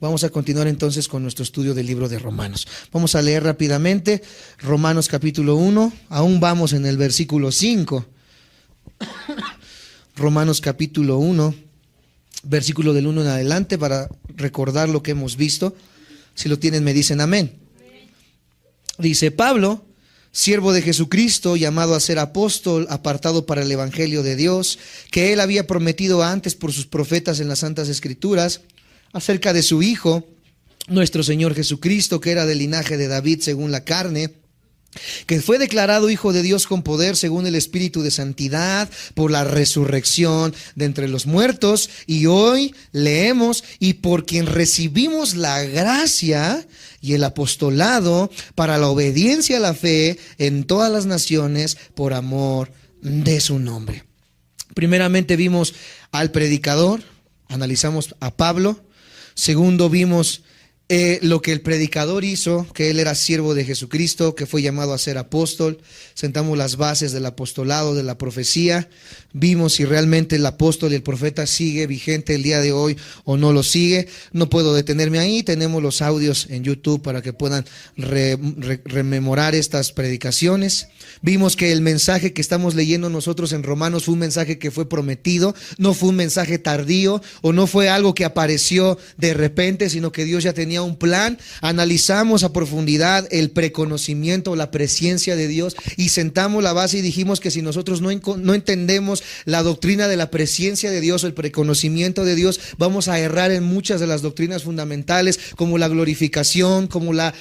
Vamos a continuar entonces con nuestro estudio del libro de Romanos. Vamos a leer rápidamente Romanos capítulo 1, aún vamos en el versículo 5. Romanos capítulo 1, versículo del 1 en adelante, para recordar lo que hemos visto. Si lo tienen me dicen amén. Dice: Pablo, siervo de Jesucristo, llamado a ser apóstol, apartado para el evangelio de Dios, que él había prometido antes por sus profetas en las santas escrituras, acerca de su Hijo, nuestro Señor Jesucristo, que era del linaje de David según la carne, que fue declarado Hijo de Dios con poder según el Espíritu de santidad por la resurrección de entre los muertos. Y hoy leemos: y por quien recibimos la gracia y el apostolado para la obediencia a la fe en todas las naciones por amor de su nombre. Primeramente vimos al predicador, analizamos a Pablo. Segundo, vimos lo que el predicador hizo, que él era siervo de Jesucristo, que fue llamado a ser apóstol. Sentamos las bases del apostolado, de la profecía. Vimos si realmente el apóstol y el profeta sigue vigente el día de hoy o no lo sigue. No puedo detenerme ahí. Tenemos los audios en YouTube para que puedan rememorar estas predicaciones. Vimos que el mensaje que estamos leyendo nosotros en Romanos fue un mensaje que fue prometido, no fue un mensaje tardío o no fue algo que apareció de repente, sino que Dios ya tenía un plan. Analizamos a profundidad el preconocimiento, la presciencia de Dios, y sentamos la base y dijimos que si nosotros no entendemos la doctrina de la presciencia de Dios o el preconocimiento de Dios, vamos a errar en muchas de las doctrinas fundamentales, como la glorificación, como la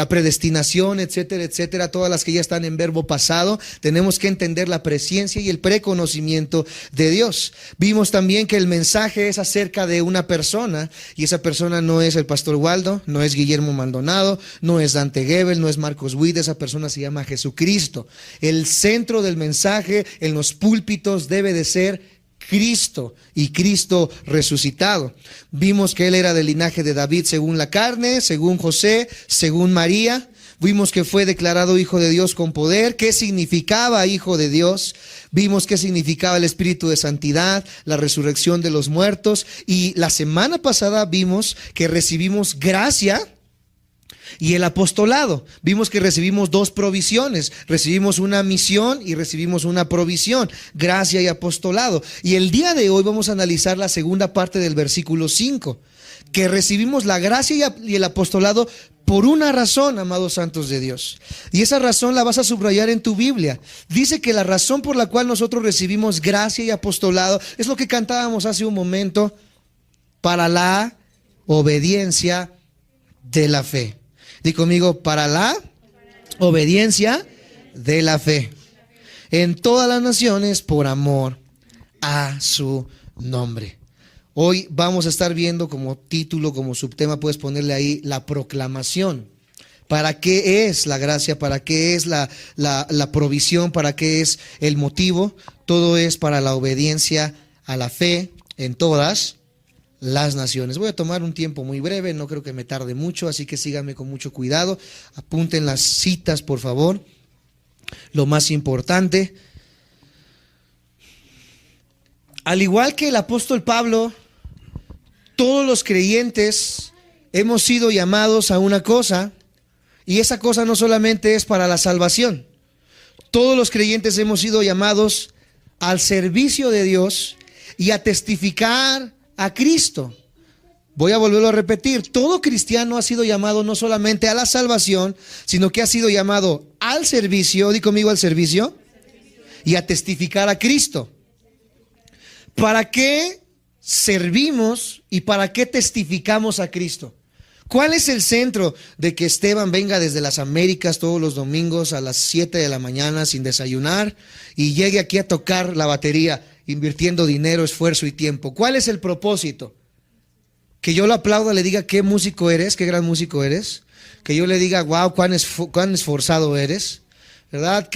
predestinación, etcétera, etcétera, todas las que ya están en verbo pasado. Tenemos que entender la presciencia y el preconocimiento de Dios. Vimos también que el mensaje es acerca de una persona, y esa persona no es el pastor Waldo, no es Guillermo Maldonado, no es Dante Gebel, no es Marcos Witt. Esa persona se llama Jesucristo. El centro del mensaje en los púlpitos debe de ser Cristo y Cristo resucitado. Vimos que él era del linaje de David según la carne, según José, según María. Vimos que fue declarado Hijo de Dios con poder. ¿Qué significaba Hijo de Dios? Vimos qué significaba el Espíritu de santidad, la resurrección de los muertos. Y la semana pasada vimos que recibimos gracia y el apostolado. Vimos que recibimos dos provisiones. Recibimos una misión y recibimos una provisión. Gracia y apostolado. Y el día de hoy vamos a analizar la segunda parte del versículo 5. Que recibimos la gracia y el apostolado por una razón, amados santos de Dios. Y esa razón la vas a subrayar en tu Biblia. Dice que la razón por la cual nosotros recibimos gracia y apostolado es lo que cantábamos hace un momento: para la obediencia de la fe. Di conmigo: para la obediencia de la fe en todas las naciones por amor a su nombre. Hoy vamos a estar viendo como título, como subtema, puedes ponerle ahí, la proclamación. ¿Para qué es la gracia? ¿Para qué es la provisión? ¿Para qué es el motivo? Todo es para la obediencia a la fe en todas las naciones. Voy a tomar un tiempo muy breve, no creo que me tarde mucho, así que síganme con mucho cuidado. Apunten las citas, por favor. Lo más importante. Al igual que el apóstol Pablo, todos los creyentes hemos sido llamados a una cosa, y esa cosa no solamente es para la salvación. Todos los creyentes hemos sido llamados al servicio de Dios y a testificar a Cristo. Voy a volverlo a repetir: todo cristiano ha sido llamado no solamente a la salvación, sino que ha sido llamado al servicio, di conmigo, al servicio, y a testificar a Cristo. ¿Para qué servimos y para qué testificamos a Cristo? ¿Cuál es el centro de que Esteban venga desde las Américas todos los domingos a las 7 de la mañana sin desayunar y llegue aquí a tocar la batería, invirtiendo dinero, esfuerzo y tiempo? ¿Cuál es el propósito? Que yo lo aplauda, le diga: qué músico eres, qué gran músico eres. Que yo le diga: wow, cuán esforzado eres, ¿verdad?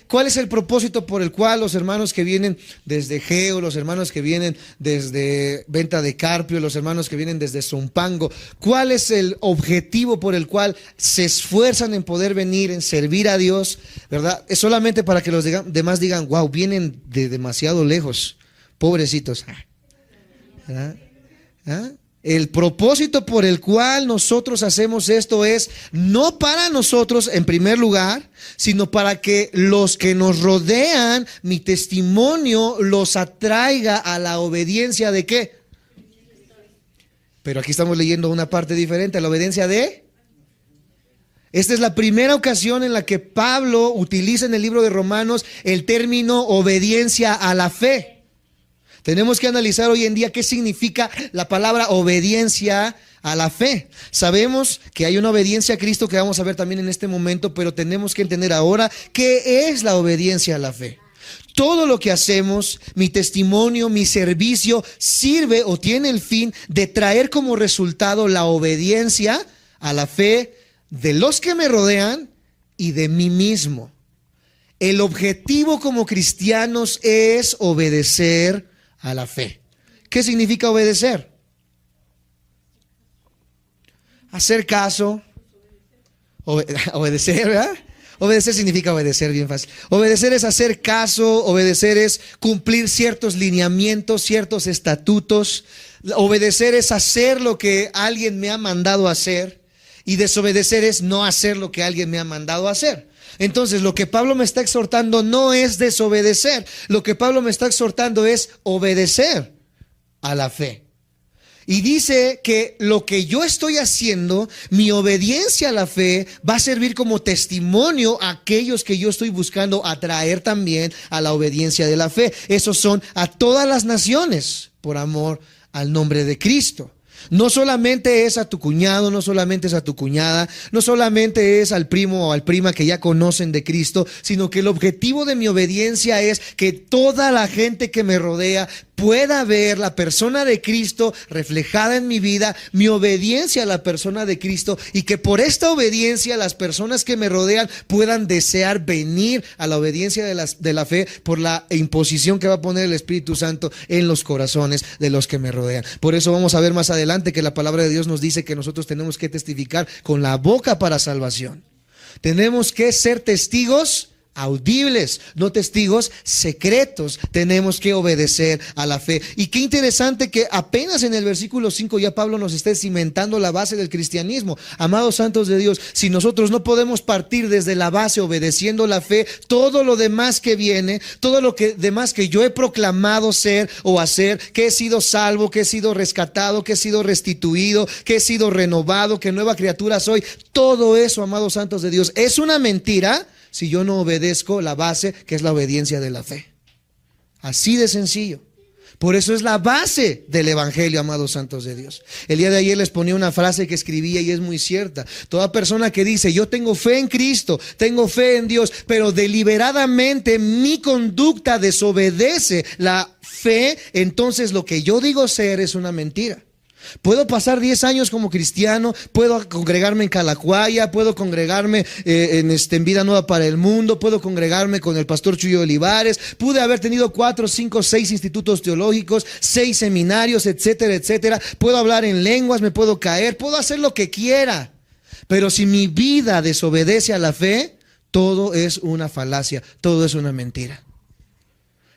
¿Cuál es el propósito por el cual los hermanos que vienen desde Geo, los hermanos que vienen desde Venta de Carpio, los hermanos que vienen desde Zumpango, cuál es el objetivo por el cual se esfuerzan en poder venir, en servir a Dios, ¿verdad? Es solamente para que los demás digan: wow, vienen de demasiado lejos, pobrecitos, ¿verdad? ¿Ah? El propósito por el cual nosotros hacemos esto es no para nosotros en primer lugar, sino para que los que nos rodean, mi testimonio los atraiga a la obediencia ¿de qué? Pero aquí estamos leyendo una parte diferente, la obediencia de... Esta es la primera ocasión en la que Pablo utiliza en el libro de Romanos el término obediencia a la fe. Tenemos que analizar hoy en día qué significa la palabra obediencia a la fe. Sabemos que hay una obediencia a Cristo que vamos a ver también en este momento, pero tenemos que entender ahora qué es la obediencia a la fe. Todo lo que hacemos, mi testimonio, mi servicio, sirve o tiene el fin de traer como resultado la obediencia a la fe de los que me rodean y de mí mismo. El objetivo como cristianos es obedecer a la fe. ¿Qué significa obedecer? Hacer caso. Obedecer, ¿verdad? Obedecer significa obedecer, bien fácil. Obedecer es hacer caso, obedecer es cumplir ciertos lineamientos, ciertos estatutos. Obedecer es hacer lo que alguien me ha mandado a hacer. Y desobedecer es no hacer lo que alguien me ha mandado a hacer. Entonces, lo que Pablo me está exhortando no es desobedecer. Lo que Pablo me está exhortando es obedecer a la fe. Y dice que lo que yo estoy haciendo, mi obediencia a la fe, va a servir como testimonio a aquellos que yo estoy buscando atraer también a la obediencia de la fe. Esos son a todas las naciones, por amor al nombre de Cristo. No solamente es a tu cuñado, no solamente es a tu cuñada, no solamente es al primo o al prima que ya conocen de Cristo, sino que el objetivo de mi obediencia es que toda la gente que me rodea pueda ver la persona de Cristo reflejada en mi vida, mi obediencia a la persona de Cristo, y que por esta obediencia las personas que me rodean puedan desear venir a la obediencia de la fe por la imposición que va a poner el Espíritu Santo en los corazones de los que me rodean. Por eso vamos a ver más adelante que la palabra de Dios nos dice que nosotros tenemos que testificar con la boca para salvación. Tenemos que ser testigos audibles, no testigos secretos. Tenemos que obedecer a la fe. Y qué interesante que apenas en el versículo 5 ya Pablo nos está cimentando la base del cristianismo. Amados santos de Dios, si nosotros no podemos partir desde la base obedeciendo la fe, todo lo demás que viene, todo lo demás que yo he proclamado ser o hacer, que he sido salvo, que he sido rescatado, que he sido restituido, que he sido renovado, que nueva criatura soy, todo eso, amados santos de Dios, es una mentira si yo no obedezco la base, que es la obediencia de la fe. Así de sencillo. Por eso es la base del evangelio, amados santos de Dios. El día de ayer les ponía una frase que escribía y es muy cierta. Toda persona que dice, yo tengo fe en Cristo, tengo fe en Dios, pero deliberadamente mi conducta desobedece la fe, entonces lo que yo digo ser es una mentira. Puedo pasar 10 años como cristiano, puedo congregarme en Calacuaya, puedo congregarme en Vida Nueva para el Mundo, puedo congregarme con el pastor Chuyo Olivares, pude haber tenido 4, 5, 6 institutos teológicos, 6 seminarios, etcétera, etcétera. Puedo hablar en lenguas, me puedo caer, puedo hacer lo que quiera. Pero si mi vida desobedece a la fe, todo es una falacia, todo es una mentira.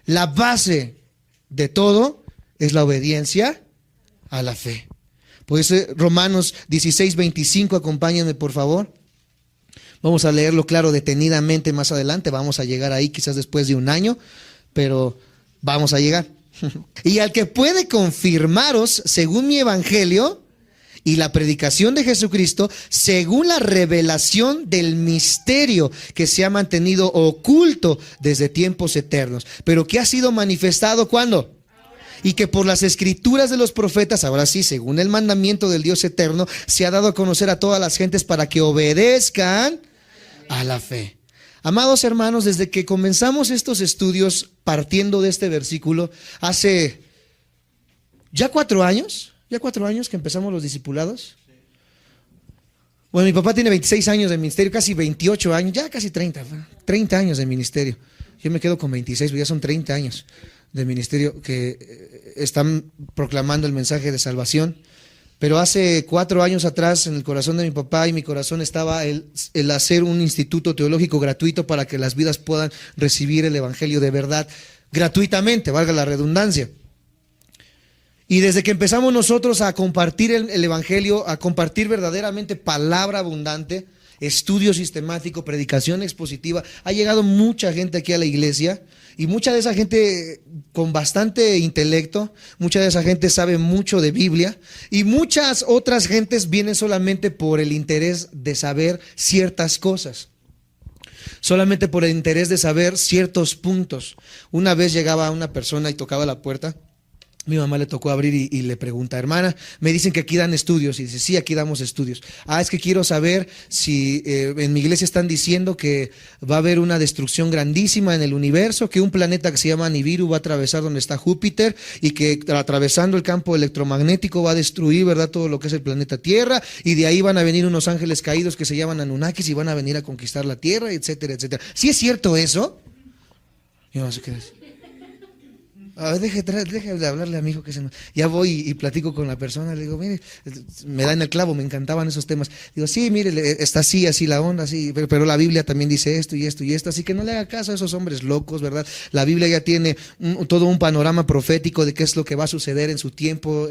La base de todo es la obediencia a la fe. Pues Romanos 16:25, acompáñenme por favor. Vamos a leerlo claro, detenidamente más adelante. Vamos a llegar ahí quizás después de un año, pero vamos a llegar. Y al que puede confirmaros según mi evangelio y la predicación de Jesucristo, según la revelación del misterio que se ha mantenido oculto desde tiempos eternos, pero que ha sido manifestado ¿cuándo? Y que por las escrituras de los profetas, ahora sí, según el mandamiento del Dios eterno, se ha dado a conocer a todas las gentes para que obedezcan a la fe. Amados hermanos, desde que comenzamos estos estudios partiendo de este versículo, hace ya 4 años que empezamos los discipulados. Bueno, mi papá tiene 26 años de ministerio, casi 28 años, ya casi 30 años de ministerio. Yo me quedo con 26, pero ya son 30 años de ministerio que están proclamando el mensaje de salvación. Pero hace 4 años atrás, en el corazón de mi papá y mi corazón estaba el hacer un instituto teológico gratuito para que las vidas puedan recibir el evangelio de verdad gratuitamente, valga la redundancia. Y desde que empezamos nosotros a compartir el Evangelio, a compartir verdaderamente palabra abundante, estudio sistemático, predicación expositiva, ha llegado mucha gente aquí a la iglesia y mucha de esa gente con bastante intelecto, mucha de esa gente sabe mucho de Biblia y muchas otras gentes vienen solamente por el interés de saber ciertas cosas. Solamente por el interés de saber ciertos puntos. Una vez llegaba una persona y tocaba la puerta. Mi mamá le tocó abrir y le pregunta, hermana, me dicen que aquí dan estudios. Y dice, sí, aquí damos estudios. Es que quiero saber si en mi iglesia están diciendo que va a haber una destrucción grandísima en el universo, que un planeta que se llama Nibiru va a atravesar donde está Júpiter y que atravesando el campo electromagnético va a destruir, ¿verdad?, todo lo que es el planeta Tierra, y de ahí van a venir unos ángeles caídos que se llaman Anunnakis y van a venir a conquistar la Tierra, etcétera, etcétera. ¿Sí es cierto eso? Yo no sé qué es. Deje de hablarle a mi hijo que ya voy y platico con la persona, le digo, mire, me da en el clavo, me encantaban esos temas. Digo, sí, mire, está así la onda, sí, pero la Biblia también dice esto y esto y esto, así que no le haga caso a esos hombres locos, ¿verdad? La Biblia ya tiene todo un panorama profético de qué es lo que va a suceder en su tiempo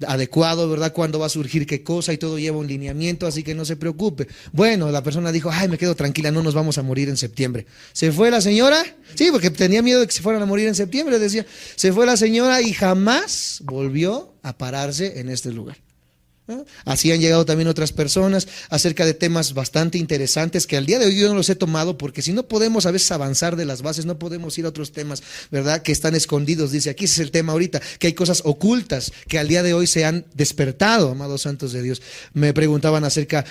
adecuado, ¿verdad? Cuándo va a surgir qué cosa y todo lleva un lineamiento, así que no se preocupe. Bueno, la persona dijo, me quedo tranquila, no nos vamos a morir en septiembre. ¿Se fue la señora? Sí, porque tenía miedo de que se fueran a morir en septiembre, decía. Se fue la señora y jamás volvió a pararse en este lugar. Así han llegado también otras personas acerca de temas bastante interesantes que al día de hoy yo no los he tomado porque si no podemos a veces avanzar de las bases, no podemos ir a otros temas, ¿verdad?, que están escondidos. Dice, aquí ese es el tema ahorita, que hay cosas ocultas que al día de hoy se han despertado, amados santos de Dios. Me preguntaban acerca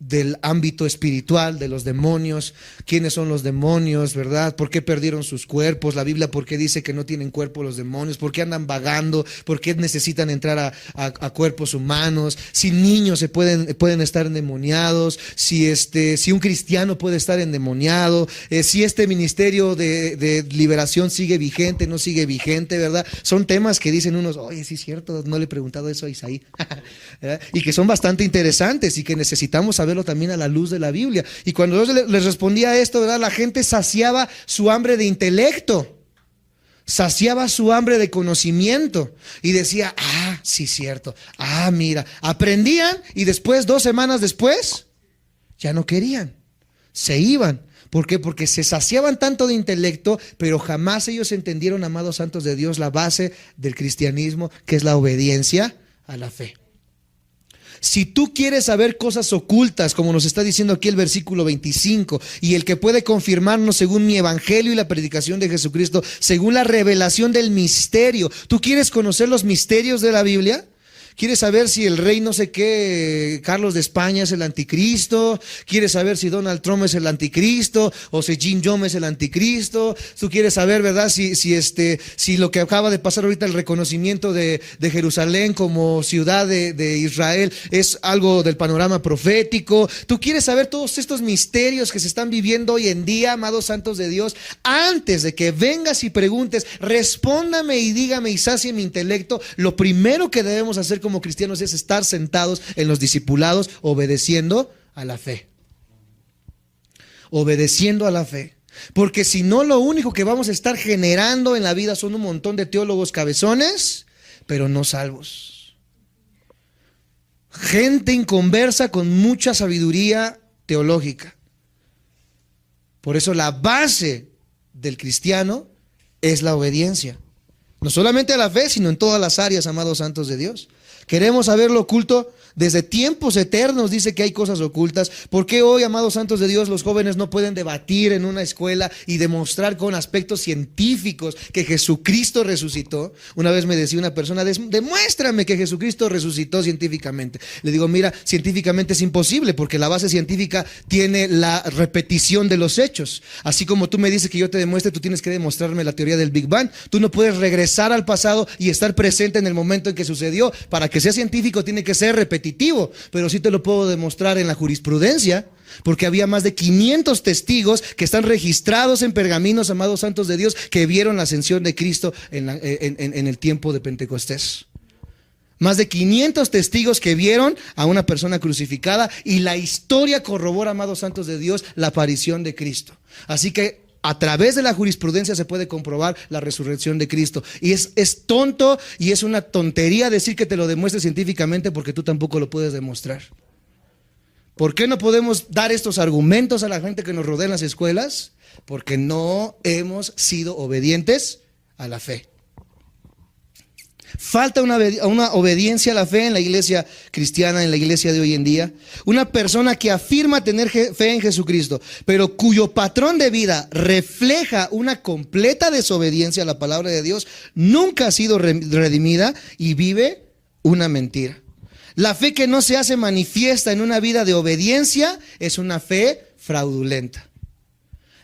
del ámbito espiritual, de los demonios, quiénes son los demonios, ¿verdad? ¿Por qué perdieron sus cuerpos? La Biblia, ¿por qué dice que no tienen cuerpo los demonios? ¿Por qué andan vagando? ¿Por qué necesitan entrar a cuerpos humanos? Si niños pueden estar endemoniados, si un cristiano puede estar endemoniado, si este ministerio de liberación sigue vigente, no sigue vigente, ¿verdad? Son temas que dicen unos, oye, sí es cierto, no le he preguntado eso a Isaí, y que son bastante interesantes y que necesitamos saberlo también a la luz de la Biblia. Y cuando Dios les respondía a esto, ¿verdad?, la gente saciaba su hambre de intelecto, saciaba su hambre de conocimiento y decía, sí, cierto, mira, aprendían y después, 2 semanas después, ya no querían, se iban. ¿Por qué? Porque se saciaban tanto de intelecto, pero jamás ellos entendieron, amados santos de Dios, la base del cristianismo, que es la obediencia a la fe. Si tú quieres saber cosas ocultas, como nos está diciendo aquí el versículo 25, y el que puede confirmarnos según mi evangelio y la predicación de Jesucristo, según la revelación del misterio, ¿tú quieres conocer los misterios de la Biblia? ¿Quieres saber si el rey no sé qué, Carlos de España, es el anticristo? ¿Quieres saber si Donald Trump es el anticristo? ¿O si Jim Jong es el anticristo? ¿Tú quieres saber, verdad, si lo que acaba de pasar ahorita, el reconocimiento de Jerusalén como ciudad de Israel, es algo del panorama profético? ¿Tú quieres saber todos estos misterios que se están viviendo hoy en día, amados santos de Dios? Antes de que vengas y preguntes, respóndame y dígame y sacie mi intelecto. Lo primero que debemos hacer como cristianos es estar sentados en los discipulados, obedeciendo a la fe. Obedeciendo a la fe. Porque si no, lo único que vamos a estar generando en la vida son un montón de teólogos cabezones, pero no salvos. Gente inconversa con mucha sabiduría teológica. Por eso la base del cristiano es la obediencia. No solamente a la fe, sino en todas las áreas, amados santos de Dios. Queremos saber lo oculto. Desde tiempos eternos dice que hay cosas ocultas. ¿Por qué hoy, amados santos de Dios, los jóvenes no pueden debatir en una escuela y demostrar con aspectos científicos que Jesucristo resucitó? Una vez me decía una persona, demuéstrame que Jesucristo resucitó científicamente. Le digo, mira, científicamente es imposible porque la base científica tiene la repetición de los hechos. Así como tú me dices que yo te demuestre, tú tienes que demostrarme la teoría del Big Bang. Tú no puedes regresar al pasado y estar presente en el momento en que sucedió. Para que sea científico tiene que ser repetitivo, pero sí te lo puedo demostrar en la jurisprudencia, porque había más de 500 testigos que están registrados en pergaminos, amados santos de Dios, que vieron la ascensión de Cristo en el tiempo de Pentecostés. Más de 500 testigos que vieron a una persona crucificada, y la historia corrobora, amados santos de Dios, la aparición de Cristo. Así que a través de la jurisprudencia se puede comprobar la resurrección de Cristo. Y es tonto y es una tontería decir que te lo demuestre científicamente, porque tú tampoco lo puedes demostrar. ¿Por qué no podemos dar estos argumentos a la gente que nos rodea en las escuelas? Porque no hemos sido obedientes a la fe. Falta una obediencia a la fe en la iglesia cristiana, en la iglesia de hoy en día. Una persona que afirma tener fe en Jesucristo, pero cuyo patrón de vida refleja una completa desobediencia a la palabra de Dios, nunca ha sido redimida y vive una mentira. La fe que no se hace manifiesta en una vida de obediencia es una fe fraudulenta.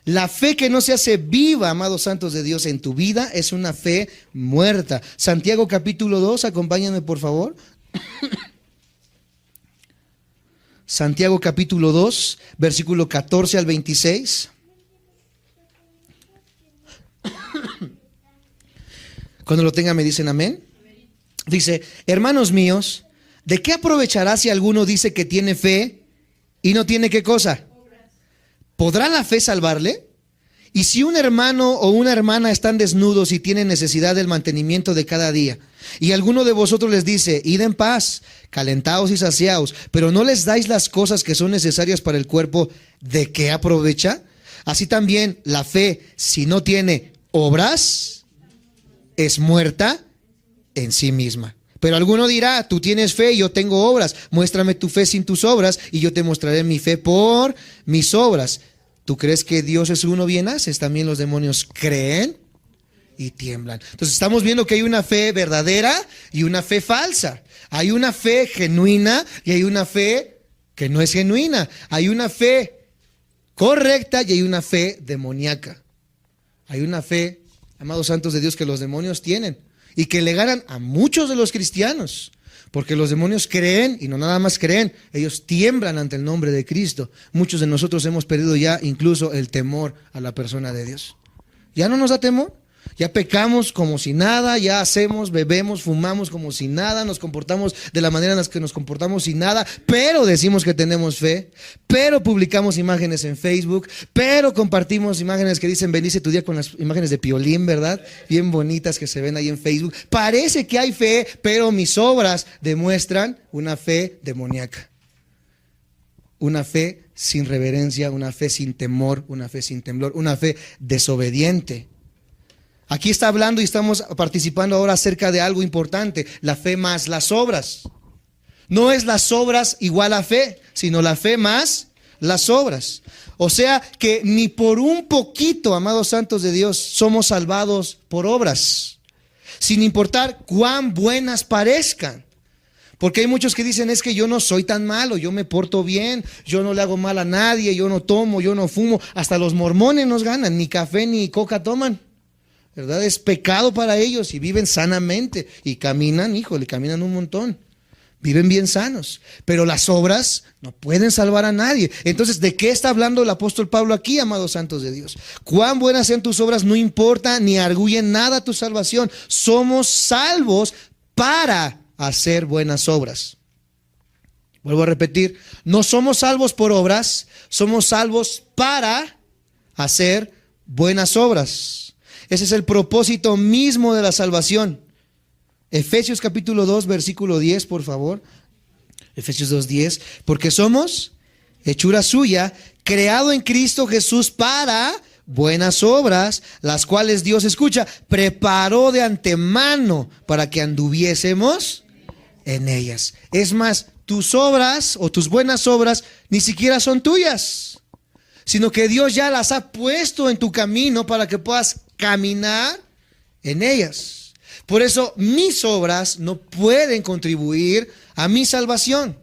La fe que no se hace viva, amados santos de Dios, en tu vida es una fe muerta. Santiago capítulo 2, acompáñame por favor. Santiago capítulo 2, versículo 14 al 26. Cuando lo tengan me dicen amén. Dice: hermanos míos, ¿de qué aprovechará si alguno dice que tiene fe y no tiene qué cosa? ¿Podrá la fe salvarle? Y si un hermano o una hermana están desnudos y tienen necesidad del mantenimiento de cada día, y alguno de vosotros les dice: id en paz, calentaos y saciaos, pero no les dais las cosas que son necesarias para el cuerpo, ¿de qué aprovecha? Así también la fe, si no tiene obras, es muerta en sí misma. Pero alguno dirá: tú tienes fe y yo tengo obras. Muéstrame tu fe sin tus obras y yo te mostraré mi fe por mis obras. ¿Tú crees que Dios es uno, bien haces? También los demonios creen y tiemblan. Entonces estamos viendo que hay una fe verdadera y una fe falsa. Hay una fe genuina y hay una fe que no es genuina. Hay una fe correcta y hay una fe demoníaca. Hay una fe, amados santos de Dios, que los demonios tienen y que le ganan a muchos de los cristianos, porque los demonios creen, y no nada más creen, ellos tiemblan ante el nombre de Cristo. Muchos de nosotros hemos perdido ya incluso el temor a la persona de Dios. ¿Ya no nos da temor? Ya pecamos como si nada, ya hacemos, bebemos, fumamos como si nada, nos comportamos de la manera en la que nos comportamos sin nada, pero decimos que tenemos fe, pero publicamos imágenes en Facebook, pero compartimos imágenes que dicen bendice tu día con las imágenes de Piolín, ¿verdad? Bien bonitas que se ven ahí en Facebook. Parece que hay fe, pero mis obras demuestran una fe demoníaca. Una fe sin reverencia, una fe sin temor, una fe sin temblor, una fe desobediente. Aquí está hablando y estamos participando ahora acerca de algo importante: la fe más las obras. No es las obras igual a fe, sino la fe más las obras. O sea que ni por un poquito, amados santos de Dios, somos salvados por obras, sin importar cuán buenas parezcan. Porque hay muchos que dicen: es que yo no soy tan malo, yo me porto bien, yo no le hago mal a nadie, yo no tomo, yo no fumo. Hasta los mormones nos ganan, ni café ni coca toman, ¿verdad? Es pecado para ellos y viven sanamente y caminan, caminan un montón, viven bien sanos, pero las obras no pueden salvar a nadie. Entonces, ¿de qué está hablando el apóstol Pablo aquí, amados santos de Dios? Cuán buenas sean tus obras no importa, ni arguyen nada tu salvación. Somos salvos para hacer buenas obras. Vuelvo a repetir, no somos salvos por obras, somos salvos para hacer buenas obras. Ese es el propósito mismo de la salvación. Efesios capítulo 2, versículo 10, por favor. Efesios 2:10. Porque somos hechura suya, creado en Cristo Jesús para buenas obras, las cuales Dios, escucha, preparó de antemano para que anduviésemos en ellas. Es más, tus obras o tus buenas obras ni siquiera son tuyas, sino que Dios ya las ha puesto en tu camino para que puedas caminar en ellas. Por eso mis obras no pueden contribuir a mi salvación.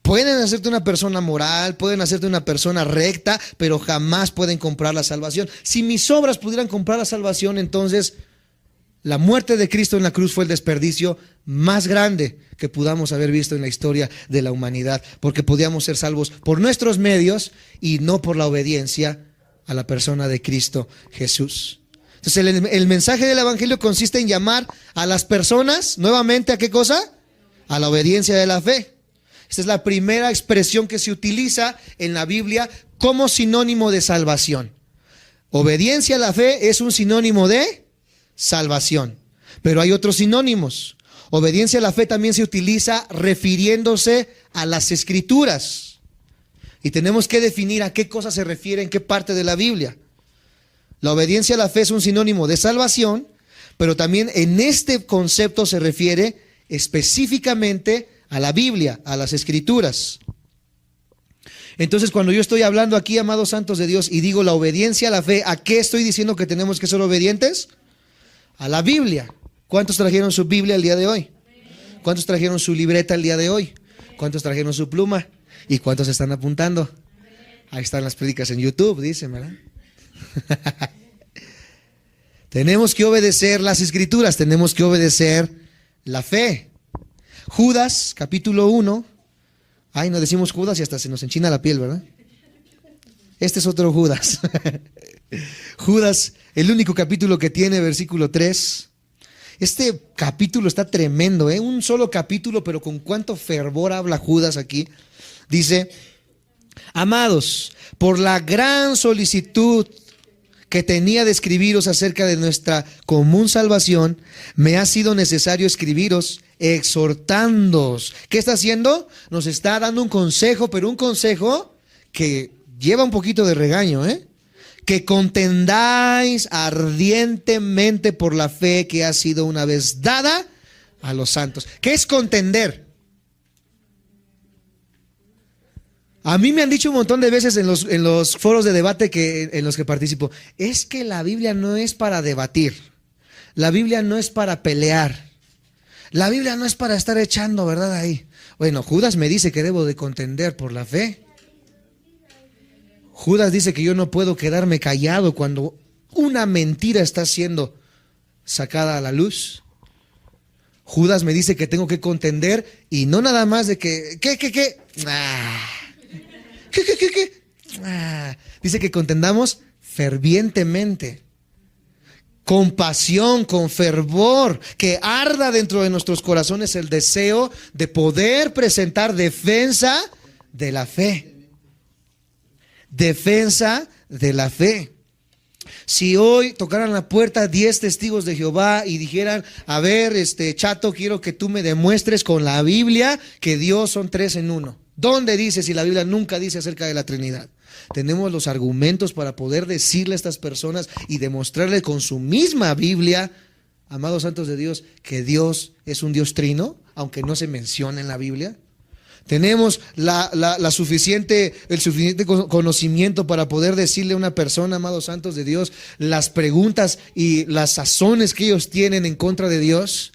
Pueden hacerte una persona moral, pueden hacerte una persona recta, pero jamás pueden comprar la salvación. Si mis obras pudieran comprar la salvación, entonces la muerte de Cristo en la cruz fue el desperdicio más grande que podamos haber visto en la historia de la humanidad, porque podíamos ser salvos por nuestros medios y no por la obediencia a la persona de Cristo Jesús. Entonces el mensaje del evangelio consiste en llamar a las personas nuevamente ¿a qué cosa? A la obediencia de la fe. Esta es la primera expresión que se utiliza en la Biblia como sinónimo de salvación. Obediencia a la fe es un sinónimo de salvación, pero hay otros sinónimos. Obediencia a la fe también se utiliza refiriéndose a las Escrituras. Y tenemos que definir a qué cosa se refiere en qué parte de la Biblia. La obediencia a la fe es un sinónimo de salvación, pero también en este concepto se refiere específicamente a la Biblia, a las Escrituras. Entonces, cuando yo estoy hablando aquí, amados santos de Dios, y digo la obediencia a la fe, ¿a qué estoy diciendo que tenemos que ser obedientes? A la Biblia. ¿Cuántos trajeron su Biblia el día de hoy? ¿Cuántos trajeron su libreta el día de hoy? ¿Cuántos trajeron su pluma? ¿Y cuántos están apuntando? Ahí están las prédicas en YouTube, dicen, ¿verdad? Tenemos que obedecer las Escrituras, tenemos que obedecer la fe. Judas, capítulo 1. Ay, no decimos Judas y hasta se nos enchina la piel, ¿verdad? Este es otro Judas. Judas, el único capítulo que tiene, versículo 3. Este capítulo está tremendo, ¿eh? Un solo capítulo, pero con cuánto fervor habla Judas aquí. Dice: amados, por la gran solicitud que tenía de escribiros acerca de nuestra común salvación, me ha sido necesario escribiros exhortándoos. ¿Qué está haciendo? Nos está dando un consejo, pero un consejo que lleva un poquito de regaño, que contendáis ardientemente por la fe que ha sido una vez dada a los santos. ¿Qué es contender? A mí me han dicho un montón de veces en los foros de debate en los que participo, es que la Biblia no es para debatir, la Biblia no es para pelear, la Biblia no es para estar echando, ¿verdad? Ahí. Bueno, Judas me dice que debo de contender por la fe. Judas dice que yo no puedo quedarme callado cuando una mentira está siendo sacada a la luz. Judas me dice que tengo que contender y no nada más de que, ¿qué? ¿Qué? Dice que contendamos fervientemente, con pasión, con fervor, que arda dentro de nuestros corazones el deseo de poder presentar defensa de la fe. Defensa de la fe. Si hoy tocaran la puerta 10 testigos de Jehová y dijeran: a ver, chato, quiero que tú me demuestres con la Biblia que Dios son 3 en 1. ¿Dónde dice si la Biblia nunca dice acerca de la Trinidad? Tenemos los argumentos para poder decirle a estas personas y demostrarle con su misma Biblia, amados santos de Dios, que Dios es un Dios trino, aunque no se menciona en la Biblia. Tenemos el suficiente conocimiento para poder decirle a una persona, amados santos de Dios, las preguntas y las sazones que ellos tienen en contra de Dios.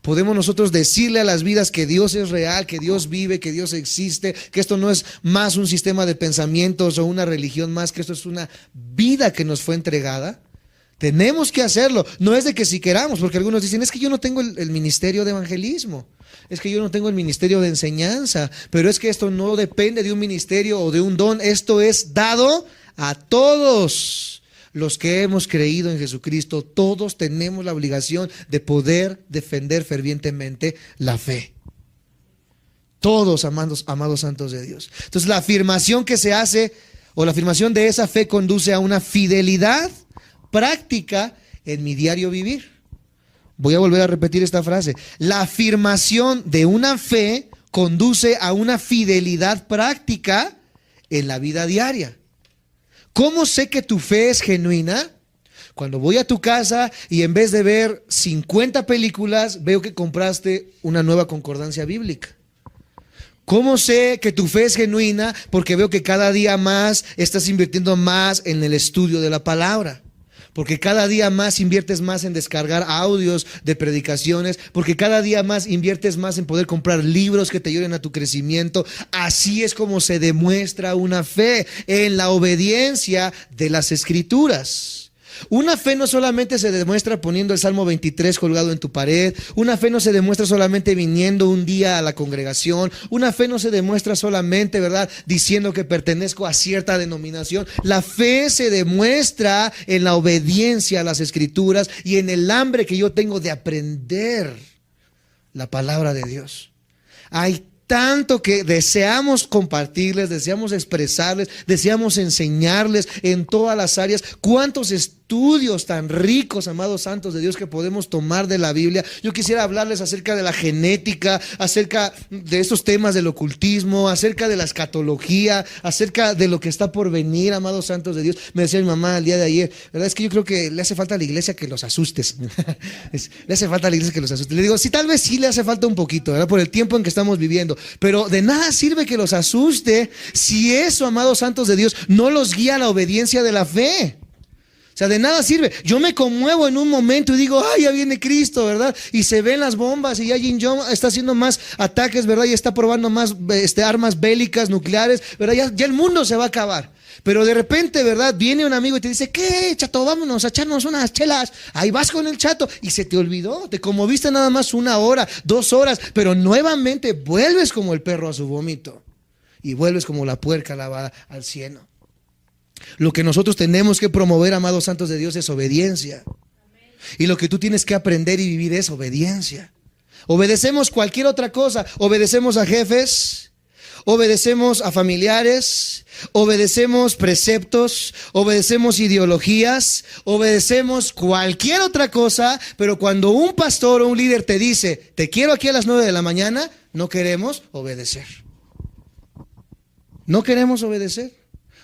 Podemos nosotros decirle a las vidas que Dios es real, que Dios vive, que Dios existe, que esto no es más un sistema de pensamientos o una religión más, que esto es una vida que nos fue entregada. Tenemos que hacerlo, no es de que si queramos, porque algunos dicen: es que yo no tengo el ministerio de evangelismo, es que yo no tengo el ministerio de enseñanza, pero es que esto no depende de un ministerio o de un don, esto es dado a todos los que hemos creído en Jesucristo. Todos tenemos la obligación de poder defender fervientemente la fe. Todos, amados santos de Dios. Entonces, la afirmación que se hace, o la afirmación de esa fe, conduce a una fidelidad práctica en mi diario vivir. Voy a volver a repetir esta frase. La afirmación de una fe conduce a una fidelidad práctica en la vida diaria. ¿Cómo sé que tu fe es genuina? Cuando voy a tu casa y en vez de ver 50 películas, veo que compraste una nueva concordancia bíblica. ¿Cómo sé que tu fe es genuina? Porque veo que cada día más estás invirtiendo más en el estudio de la palabra. Porque cada día más inviertes más en descargar audios de predicaciones, porque cada día más inviertes más en poder comprar libros que te ayuden a tu crecimiento. Así es como se demuestra una fe, en la obediencia de las Escrituras. Una fe no solamente se demuestra poniendo el Salmo 23 colgado en tu pared. Una fe no se demuestra solamente viniendo un día a la congregación. Una fe no se demuestra solamente, ¿verdad?, diciendo que pertenezco a cierta denominación. La fe se demuestra en la obediencia a las Escrituras y en el hambre que yo tengo de aprender la palabra de Dios. Hay tanto que deseamos compartirles, deseamos expresarles, deseamos enseñarles en todas las áreas. ¿Cuántos estudios tan ricos, amados santos de Dios, que podemos tomar de la Biblia? Yo quisiera hablarles acerca de la genética, acerca de estos temas del ocultismo, acerca de la escatología, acerca de lo que está por venir, amados santos de Dios. Me decía mi mamá el día de ayer, ¿verdad? Es que yo creo que le hace falta a la iglesia que los asustes. Le hace falta a la iglesia que los asustes. Le digo, sí, tal vez sí le hace falta un poquito, ¿verdad? Por el tiempo en que estamos viviendo. Pero de nada sirve que los asuste si eso, amados santos de Dios, no los guía a la obediencia de la fe. O sea, de nada sirve. Yo me conmuevo en un momento y digo, ay, ya viene Cristo, ¿verdad? Y se ven las bombas y ya Jin Jong está haciendo más ataques, ¿verdad? Y está probando más armas bélicas, nucleares, ¿verdad? Ya el mundo se va a acabar. Pero de repente, ¿verdad? Viene un amigo y te dice, ¿qué, chato? Vámonos a echarnos unas chelas. Ahí vas con el chato y se te olvidó. Te conmoviste nada más 1 hora, 2 horas, pero nuevamente vuelves como el perro a su vómito y vuelves como la puerca lavada al cieno. Lo que nosotros tenemos que promover, amados santos de Dios, es obediencia. Y lo que tú tienes que aprender y vivir es obediencia. Obedecemos cualquier otra cosa. Obedecemos a jefes, obedecemos a familiares, obedecemos preceptos, obedecemos ideologías, obedecemos cualquier otra cosa, pero cuando un pastor o un líder te dice, te quiero aquí a las 9 de la mañana, no queremos obedecer. No queremos obedecer.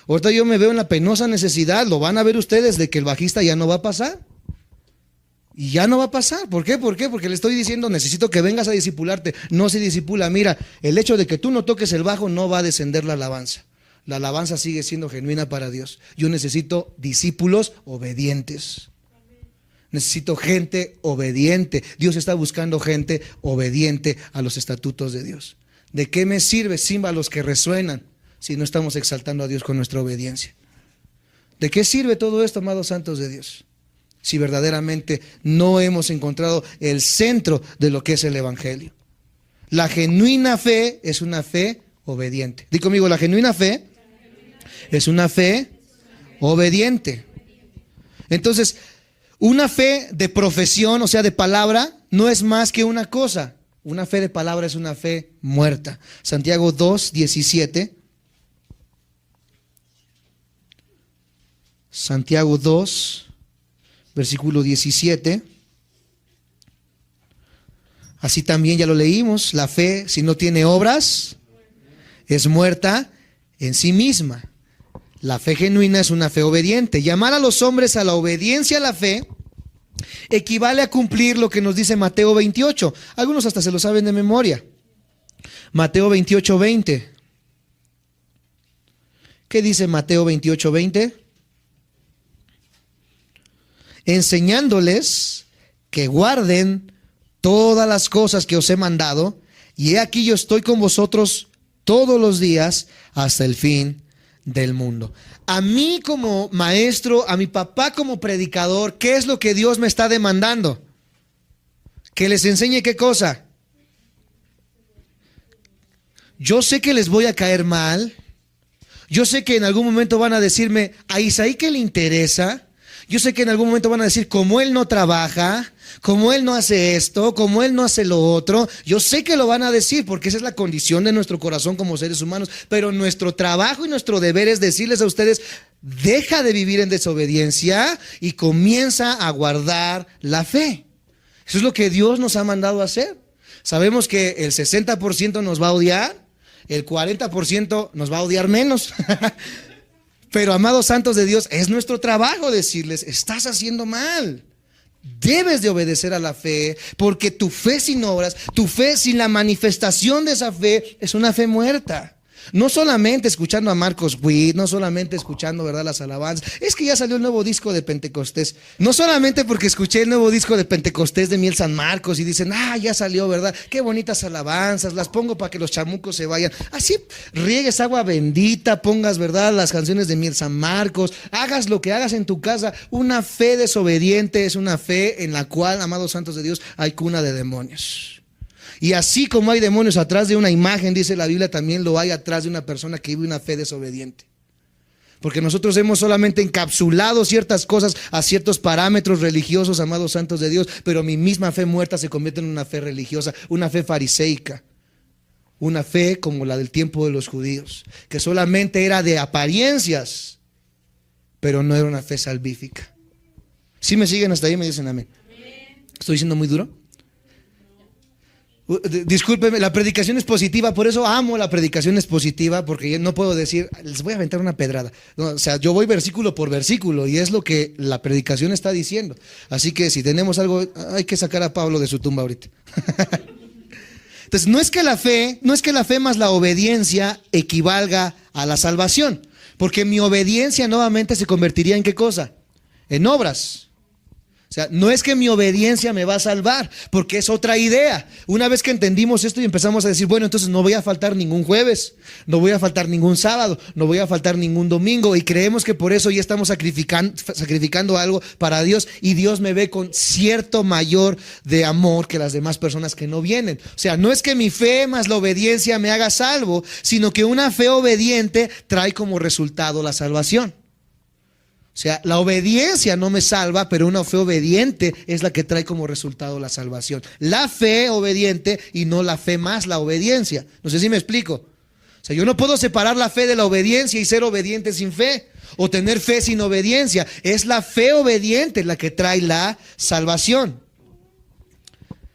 Ahorita yo me veo en la penosa necesidad, lo van a ver ustedes, de que el bajista ya no va a pasar. Y ya no va a pasar. ¿Por qué? Porque le estoy diciendo, necesito que vengas a discipularte. No se disipula. Mira, el hecho de que tú no toques el bajo no va a descender la alabanza. La alabanza sigue siendo genuina para Dios. Yo necesito discípulos obedientes. Necesito gente obediente. Dios está buscando gente obediente a los estatutos de Dios. ¿De qué me sirve címbalos que resuenan si no estamos exaltando a Dios con nuestra obediencia? ¿De qué sirve todo esto, amados santos de Dios, si verdaderamente no hemos encontrado el centro de lo que es el evangelio? La genuina fe es una fe obediente. Di conmigo, la genuina fe es una fe obediente. Entonces, una fe de profesión, o sea, de palabra, no es más que una cosa. Una fe de palabra es una fe muerta. Santiago 2:17. Santiago 2, versículo 17. Así también ya lo leímos, la fe, si no tiene obras, es muerta en sí misma. La fe genuina es una fe obediente. Llamar a los hombres a la obediencia a la fe equivale a cumplir lo que nos dice Mateo 28. Algunos hasta se lo saben de memoria. Mateo 28:20. ¿Qué dice Mateo 28:20? Enseñándoles que guarden todas las cosas que os he mandado, y he aquí yo estoy con vosotros todos los días hasta el fin del mundo. A mí como maestro, a mi papá como predicador, ¿qué es lo que Dios me está demandando? Que les enseñe qué cosa. Yo sé que les voy a caer mal. Yo sé que en algún momento van a decirme, ¿a Isaí qué le interesa? Yo sé que en algún momento van a decir, como él no trabaja, como él no hace esto, como él no hace lo otro. Yo sé que lo van a decir porque esa es la condición de nuestro corazón como seres humanos. Pero nuestro trabajo y nuestro deber es decirles a ustedes, deja de vivir en desobediencia y comienza a guardar la fe. Eso es lo que Dios nos ha mandado a hacer. Sabemos que el 60% nos va a odiar, el 40% nos va a odiar menos. Pero, amados santos de Dios, es nuestro trabajo decirles, estás haciendo mal. Debes de obedecer a la fe, porque tu fe sin obras, tu fe sin la manifestación de esa fe, es una fe muerta. No solamente escuchando a Marcos Witt, no solamente escuchando, ¿verdad?, las alabanzas. Es que ya salió el nuevo disco de Pentecostés. No solamente porque escuché el nuevo disco de Pentecostés de Miel San Marcos y dicen, ya salió, ¿verdad? Qué bonitas alabanzas, las pongo para que los chamucos se vayan. Así riegues agua bendita, pongas, ¿verdad?, las canciones de Miel San Marcos, hagas lo que hagas en tu casa. Una fe desobediente es una fe en la cual, amados santos de Dios, hay cuna de demonios. Y así como hay demonios atrás de una imagen, dice la Biblia, también lo hay atrás de una persona que vive una fe desobediente. Porque nosotros hemos solamente encapsulado ciertas cosas a ciertos parámetros religiosos, amados santos de Dios, pero mi misma fe muerta se convierte en una fe religiosa, una fe fariseica. una fe como la del tiempo de los judíos, que solamente era de apariencias, pero no era una fe salvífica. ¿Sí me siguen hasta ahí? Me dicen amén. ¿Estoy diciendo muy duro? Discúlpeme, la predicación es positiva, por eso amo la predicación expositiva, porque no puedo decir, les voy a aventar una pedrada. No, o sea, yo voy versículo por versículo y es lo que la predicación está diciendo. Así que si tenemos algo, hay que sacar a Pablo de su tumba ahorita. Entonces, no es que la fe más la obediencia equivalga a la salvación, porque mi obediencia nuevamente se convertiría en ¿qué cosa? En obras. O sea, no es que mi obediencia me va a salvar, porque es otra idea. Una vez que entendimos esto y empezamos a decir, bueno, entonces no voy a faltar ningún jueves, no voy a faltar ningún sábado, no voy a faltar ningún domingo, y creemos que por eso ya estamos sacrificando algo para Dios, y Dios me ve con cierto mayor de amor que las demás personas que no vienen. O sea, no es que mi fe más la obediencia me haga salvo, sino que una fe obediente trae como resultado la salvación. O sea, la obediencia no me salva, pero una fe obediente es la que trae como resultado la salvación. La fe obediente y no la fe más la obediencia. No sé si me explico. O sea, yo no puedo separar la fe de la obediencia y ser obediente sin fe, o tener fe sin obediencia. Es la fe obediente la que trae la salvación.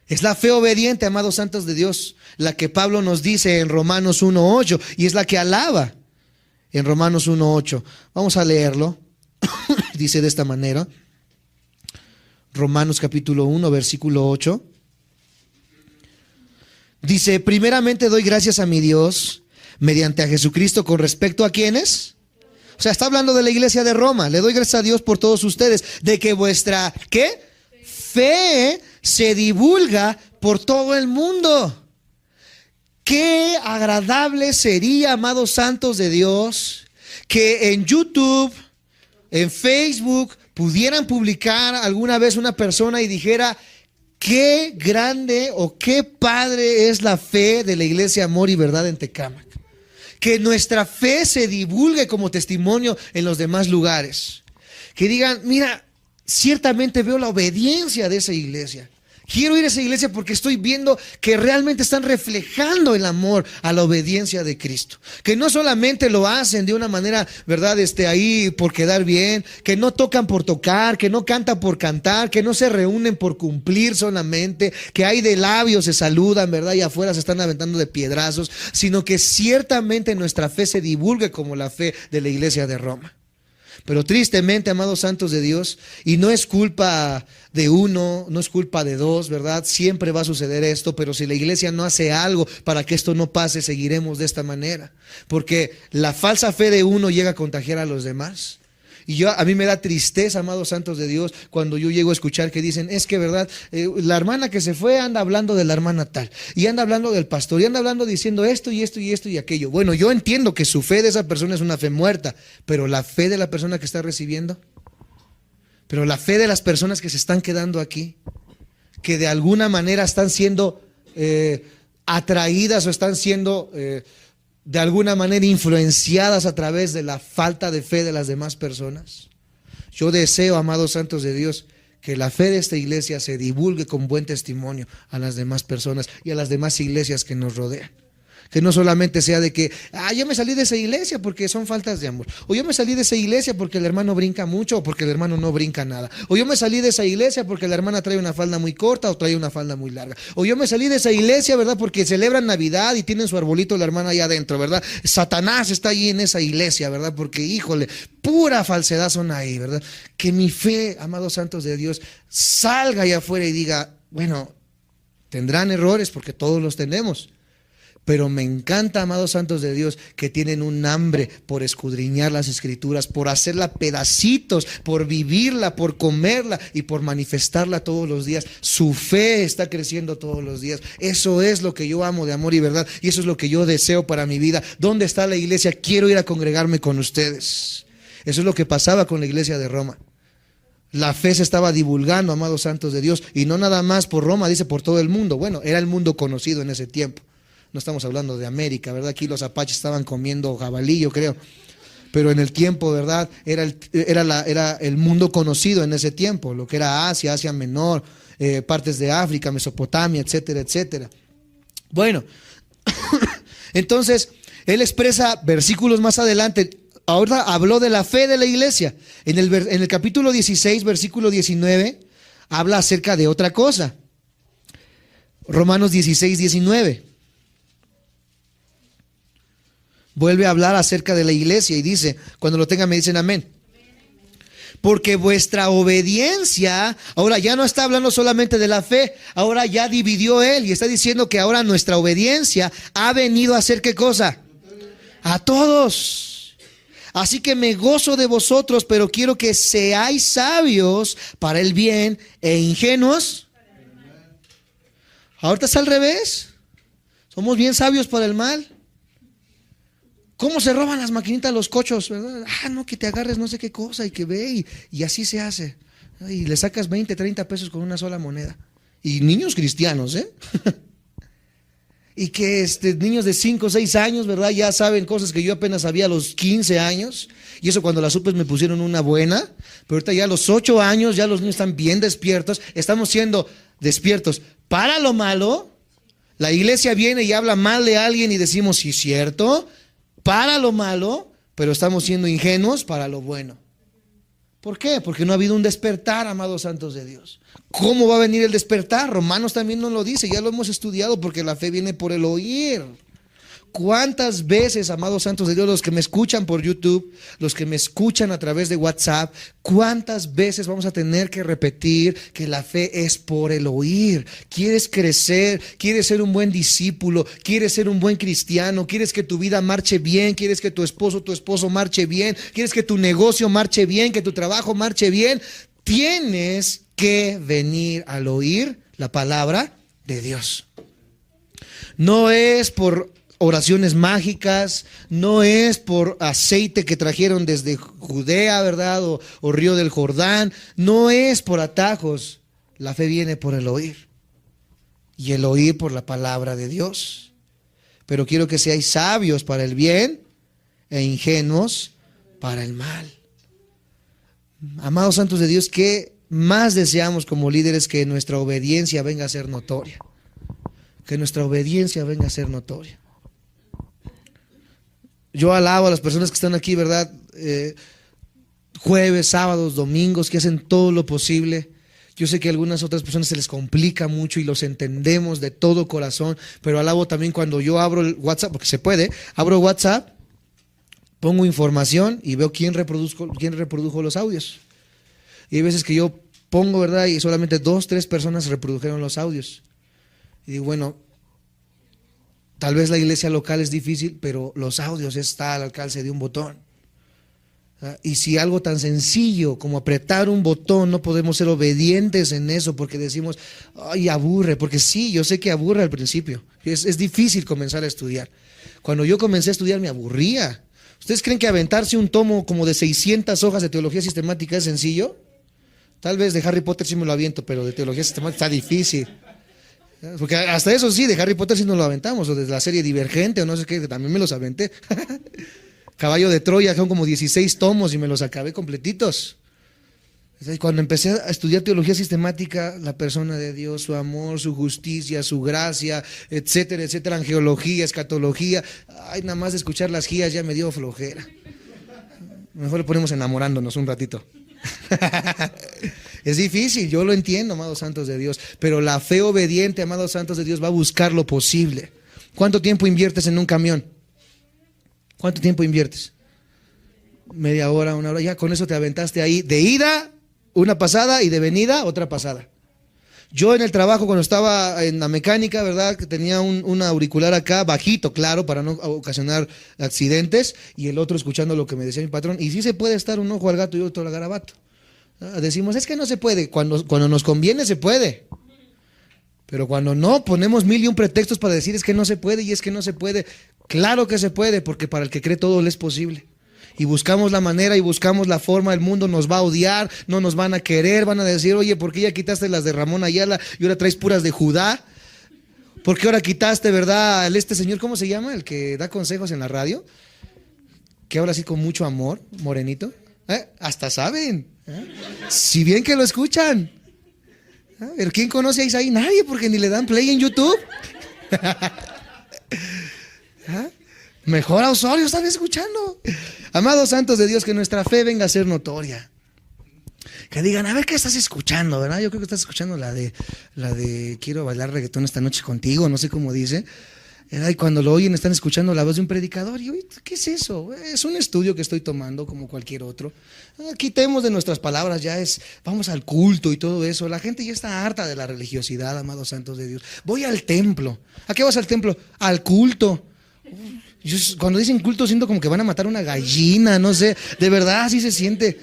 Es la fe obediente, amados santos de Dios, la que Pablo nos dice en Romanos 1:8, y es la que alaba en Romanos 1:8. Vamos a leerlo. Dice de esta manera, Romanos capítulo 1, versículo 8. Dice, primeramente doy gracias a mi Dios mediante a Jesucristo con respecto a ¿quiénes? O sea, está hablando de la iglesia de Roma. Le doy gracias a Dios por todos ustedes, de que vuestra, ¿qué? Fe se divulga por todo el mundo. Qué agradable sería, amados santos de Dios, que en YouTube, en Facebook, pudieran publicar alguna vez una persona y dijera, qué grande o qué padre es la fe de la iglesia Amor y Verdad en Tecámac. Que nuestra fe se divulgue como testimonio en los demás lugares. Que digan, mira, ciertamente veo la obediencia de esa iglesia. Quiero ir a esa iglesia porque estoy viendo que realmente están reflejando el amor a la obediencia de Cristo. Que no solamente lo hacen de una manera, ¿verdad? Ahí por quedar bien, que no tocan por tocar, que no cantan por cantar, que no se reúnen por cumplir solamente, que hay de labios se saludan, ¿verdad? Y afuera se están aventando de piedrazos, sino que ciertamente nuestra fe se divulgue como la fe de la iglesia de Roma. Pero tristemente, amados santos de Dios, y no es culpa de uno, no es culpa de dos, ¿verdad? Siempre va a suceder esto, pero si la iglesia no hace algo para que esto no pase, seguiremos de esta manera. Porque la falsa fe de uno llega a contagiar a los demás. Y a mí me da tristeza, amados santos de Dios, cuando yo llego a escuchar que dicen, es que verdad, la hermana que se fue anda hablando de la hermana tal, y anda hablando del pastor, y anda hablando diciendo esto y esto y esto y aquello. Bueno, yo entiendo que su fe de esa persona es una fe muerta, pero la fe de la persona que está recibiendo, pero la fe de las personas que se están quedando aquí, que de alguna manera están siendo atraídas o están siendo de alguna manera influenciadas a través de la falta de fe de las demás personas. Yo deseo, amados santos de Dios, que la fe de esta iglesia se divulgue con buen testimonio a las demás personas y a las demás iglesias que nos rodean. Que no solamente sea de que, yo me salí de esa iglesia porque son faltas de amor. O yo me salí de esa iglesia porque el hermano brinca mucho o porque el hermano no brinca nada. O yo me salí de esa iglesia porque la hermana trae una falda muy corta o trae una falda muy larga. O yo me salí de esa iglesia, ¿verdad? Porque celebran Navidad y tienen su arbolito la hermana allá adentro, ¿verdad? Satanás está allí en esa iglesia, ¿verdad? Porque, híjole, pura falsedad son ahí, ¿verdad? Que mi fe, amados santos de Dios, salga allá afuera y diga, bueno, tendrán errores porque todos los tenemos. Pero me encanta, amados santos de Dios, que tienen un hambre por escudriñar las escrituras, por hacerla pedacitos, por vivirla, por comerla y por manifestarla todos los días. Su fe está creciendo todos los días. Eso es lo que yo amo de amor y verdad, y eso es lo que yo deseo para mi vida. ¿Dónde está la iglesia? Quiero ir a congregarme con ustedes. Eso es lo que pasaba con la iglesia de Roma. La fe se estaba divulgando, amados santos de Dios, y no nada más por Roma, dice por todo el mundo. Bueno, era el mundo conocido en ese tiempo. No estamos hablando de América, ¿verdad? Aquí los apaches estaban comiendo jabalí, yo creo. Pero en el tiempo, ¿verdad? Era el mundo conocido en ese tiempo, lo que era Asia, Asia Menor, partes de África, Mesopotamia, etcétera, etcétera. Bueno, Entonces, él expresa versículos más adelante. Ahora habló de la fe de la iglesia. En el capítulo 16, versículo 19, habla acerca de otra cosa. Romanos 16, 19. Vuelve a hablar acerca de la iglesia y dice, cuando lo tengan me dicen amén. Porque vuestra obediencia, ahora ya no está hablando solamente de la fe, ahora ya dividió él y está diciendo que ahora nuestra obediencia ha venido a hacer ¿qué cosa? A todos. Así que me gozo de vosotros, pero quiero que seáis sabios para el bien e ingenuos. Ahorita es al revés. Somos bien sabios para el mal. ¿Cómo se roban las maquinitas los cochos? ¿Verdad? No, que te agarres no sé qué cosa y que ve y así se hace. Y le sacas 20, 30 pesos con una sola moneda. Y niños cristianos, ¿eh? Y que niños de 5 o 6 años, ¿verdad? Ya saben cosas que yo apenas sabía a los 15 años. Y eso cuando las supes me pusieron una buena. Pero ahorita ya a los 8 años ya los niños están bien despiertos. Estamos siendo despiertos para lo malo. La iglesia viene y habla mal de alguien y decimos, sí, cierto, para lo malo, pero estamos siendo ingenuos para lo bueno. ¿Por qué? Porque no ha habido un despertar, amados santos de Dios. ¿Cómo va a venir el despertar? Romanos también nos lo dice, ya lo hemos estudiado, porque la fe viene por el oír. ¿Cuántas veces, amados santos de Dios, los que me escuchan por YouTube, los que me escuchan a través de WhatsApp, cuántas veces vamos a tener que repetir que la fe es por el oír? ¿Quieres crecer? ¿Quieres ser un buen discípulo? ¿Quieres ser un buen cristiano? ¿Quieres que tu vida marche bien? ¿Quieres que tu esposo marche bien? ¿Quieres que tu negocio marche bien? ¿Que tu trabajo marche bien? Tienes que venir al oír la palabra de Dios. No es por oraciones mágicas, no es por aceite que trajeron desde Judea, ¿verdad? O Río del Jordán, no es por atajos. La fe viene por el oír y el oír por la palabra de Dios. Pero quiero que seáis sabios para el bien e ingenuos para el mal. Amados santos de Dios, ¿qué más deseamos como líderes? Que nuestra obediencia venga a ser notoria. Que nuestra obediencia venga a ser notoria. Yo alabo a las personas que están aquí, ¿verdad? Jueves, sábados, domingos, que hacen todo lo posible. Yo sé que a algunas otras personas se les complica mucho y los entendemos de todo corazón, pero alabo también cuando yo abro el WhatsApp, porque se puede, abro WhatsApp, pongo información y veo quién reprodujo los audios. Y hay veces que yo pongo, ¿verdad? Y solamente 2, 3 personas reprodujeron los audios. Y digo, bueno, tal vez la iglesia local es difícil, pero los audios está al alcance de un botón. Y si algo tan sencillo como apretar un botón, no podemos ser obedientes en eso porque decimos, ay, aburre, porque sí, yo sé que aburre al principio. Es difícil comenzar a estudiar. Cuando yo comencé a estudiar me aburría. ¿Ustedes creen que aventarse un tomo como de 600 hojas de teología sistemática es sencillo? Tal vez de Harry Potter sí me lo aviento, pero de teología sistemática está difícil. Porque hasta eso sí, de Harry Potter sí nos lo aventamos, o de la serie Divergente, o no sé qué, también me los aventé. Caballo de Troya, son como 16 tomos y me los acabé completitos. Cuando empecé a estudiar teología sistemática, la persona de Dios, su amor, su justicia, su gracia, etcétera, etcétera, angeología, escatología, ay, nada más de escuchar las guías ya me dio flojera. Mejor le ponemos enamorándonos un ratito. Es difícil, yo lo entiendo, amados santos de Dios, pero la fe obediente, amados santos de Dios, va a buscar lo posible. ¿Cuánto tiempo inviertes en un camión? ¿Cuánto tiempo inviertes? Media hora, una hora, ya con eso te aventaste ahí, de ida, una pasada, y de venida, otra pasada. Yo en el trabajo, cuando estaba en la mecánica, ¿verdad? Que tenía un auricular acá, bajito, claro, para no ocasionar accidentes, y el otro escuchando lo que me decía mi patrón. Y sí se puede estar un ojo al gato y otro al garabato. Decimos, es que no se puede. Cuando nos conviene, se puede. Pero cuando no, ponemos 1001 pretextos para decir es que no se puede y es que no se puede. Claro que se puede, porque para el que cree todo le es posible. Y buscamos la manera y buscamos la forma. El mundo nos va a odiar, no nos van a querer, van a decir, oye, ¿por qué ya quitaste las de Ramón Ayala y ahora traes puras de Judá? ¿Por qué ahora quitaste, verdad, este señor, ¿cómo se llama? El que da consejos en la radio, que habla así con mucho amor, morenito. Hasta saben, si bien que lo escuchan. Pero ¿quién conoce a Isaí? Nadie, porque ni le dan play en YouTube. Mejor a Osorio están escuchando. Amados santos de Dios, que nuestra fe venga a ser notoria. Que digan, a ver qué estás escuchando, ¿verdad? Yo creo que estás escuchando la de quiero bailar reggaetón esta noche contigo, no sé cómo dice. Y cuando lo oyen están escuchando la voz de un predicador. Y yo, ¿qué es eso? Es un estudio que estoy tomando como cualquier otro. Quitemos de nuestras palabras, vamos al culto y todo eso. La gente ya está harta de la religiosidad, amados santos de Dios. Voy al templo. ¿A qué vas al templo? Al culto. Cuando dicen culto siento como que van a matar una gallina, no sé. De verdad así se siente.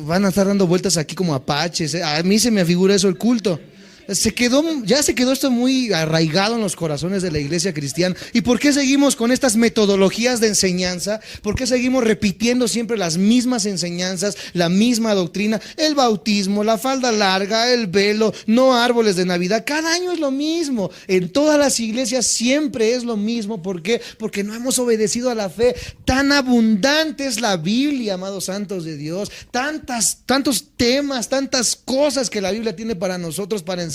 Van a estar dando vueltas aquí como apaches. A mí se me afigura eso el culto. Ya se quedó esto muy arraigado en los corazones de la iglesia cristiana. ¿Y por qué seguimos con estas metodologías de enseñanza? ¿Por qué seguimos repitiendo siempre las mismas enseñanzas, la misma doctrina? El bautismo, la falda larga, el velo, no árboles de Navidad. Cada año es lo mismo. En todas las iglesias siempre es lo mismo. ¿Por qué? Porque no hemos obedecido a la fe. Tan abundante es la Biblia, amados santos de Dios. Tantos temas, tantas cosas que la Biblia tiene para nosotros, para enseñarnos.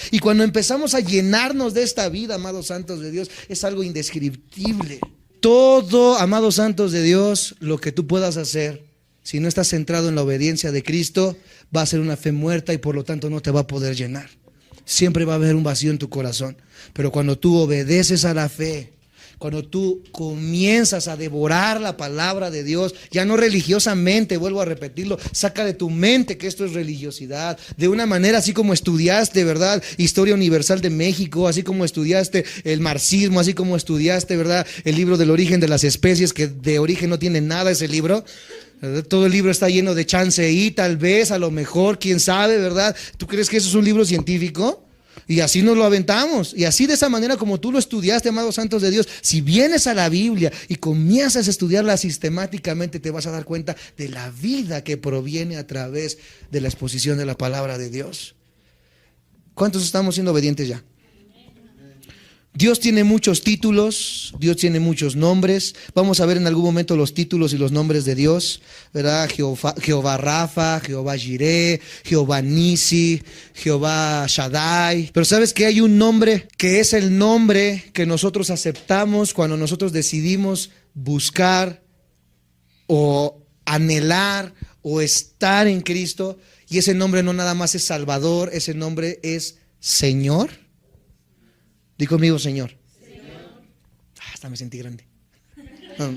Y cuando empezamos a llenarnos de esta vida, amados santos de Dios, es algo indescriptible. Todo, amados santos de Dios, lo que tú puedas hacer, si no estás centrado en la obediencia de Cristo, va a ser una fe muerta y por lo tanto no te va a poder llenar. Siempre va a haber un vacío en tu corazón. Pero cuando tú obedeces a la fe, cuando tú comienzas a devorar la palabra de Dios, ya no religiosamente, vuelvo a repetirlo, saca de tu mente que esto es religiosidad, de una manera así como estudiaste, ¿verdad? Historia universal de México, así como estudiaste el marxismo, así como estudiaste, ¿verdad? El libro del origen de las especies, que de origen no tiene nada ese libro. ¿Verdad? Todo el libro está lleno de chance y tal vez, a lo mejor, quién sabe, ¿verdad? ¿Tú crees que eso es un libro científico? Y así nos lo aventamos. Y así de esa manera como tú lo estudiaste, amados santos de Dios, si vienes a la Biblia y comienzas a estudiarla sistemáticamente, te vas a dar cuenta de la vida que proviene a través de la exposición de la palabra de Dios. ¿Cuántos estamos siendo obedientes ya? Dios tiene muchos títulos, Dios tiene muchos nombres. Vamos a ver en algún momento los títulos y los nombres de Dios, ¿verdad? Jehová Rafa, Jehová Jireh, Jehová Nisi, Jehová Shaddai. Pero ¿sabes que hay un nombre que es el nombre que nosotros aceptamos cuando nosotros decidimos buscar o anhelar o estar en Cristo? Y ese nombre no nada más es Salvador, ese nombre es Señor. Di conmigo, Señor. Hasta me sentí grande.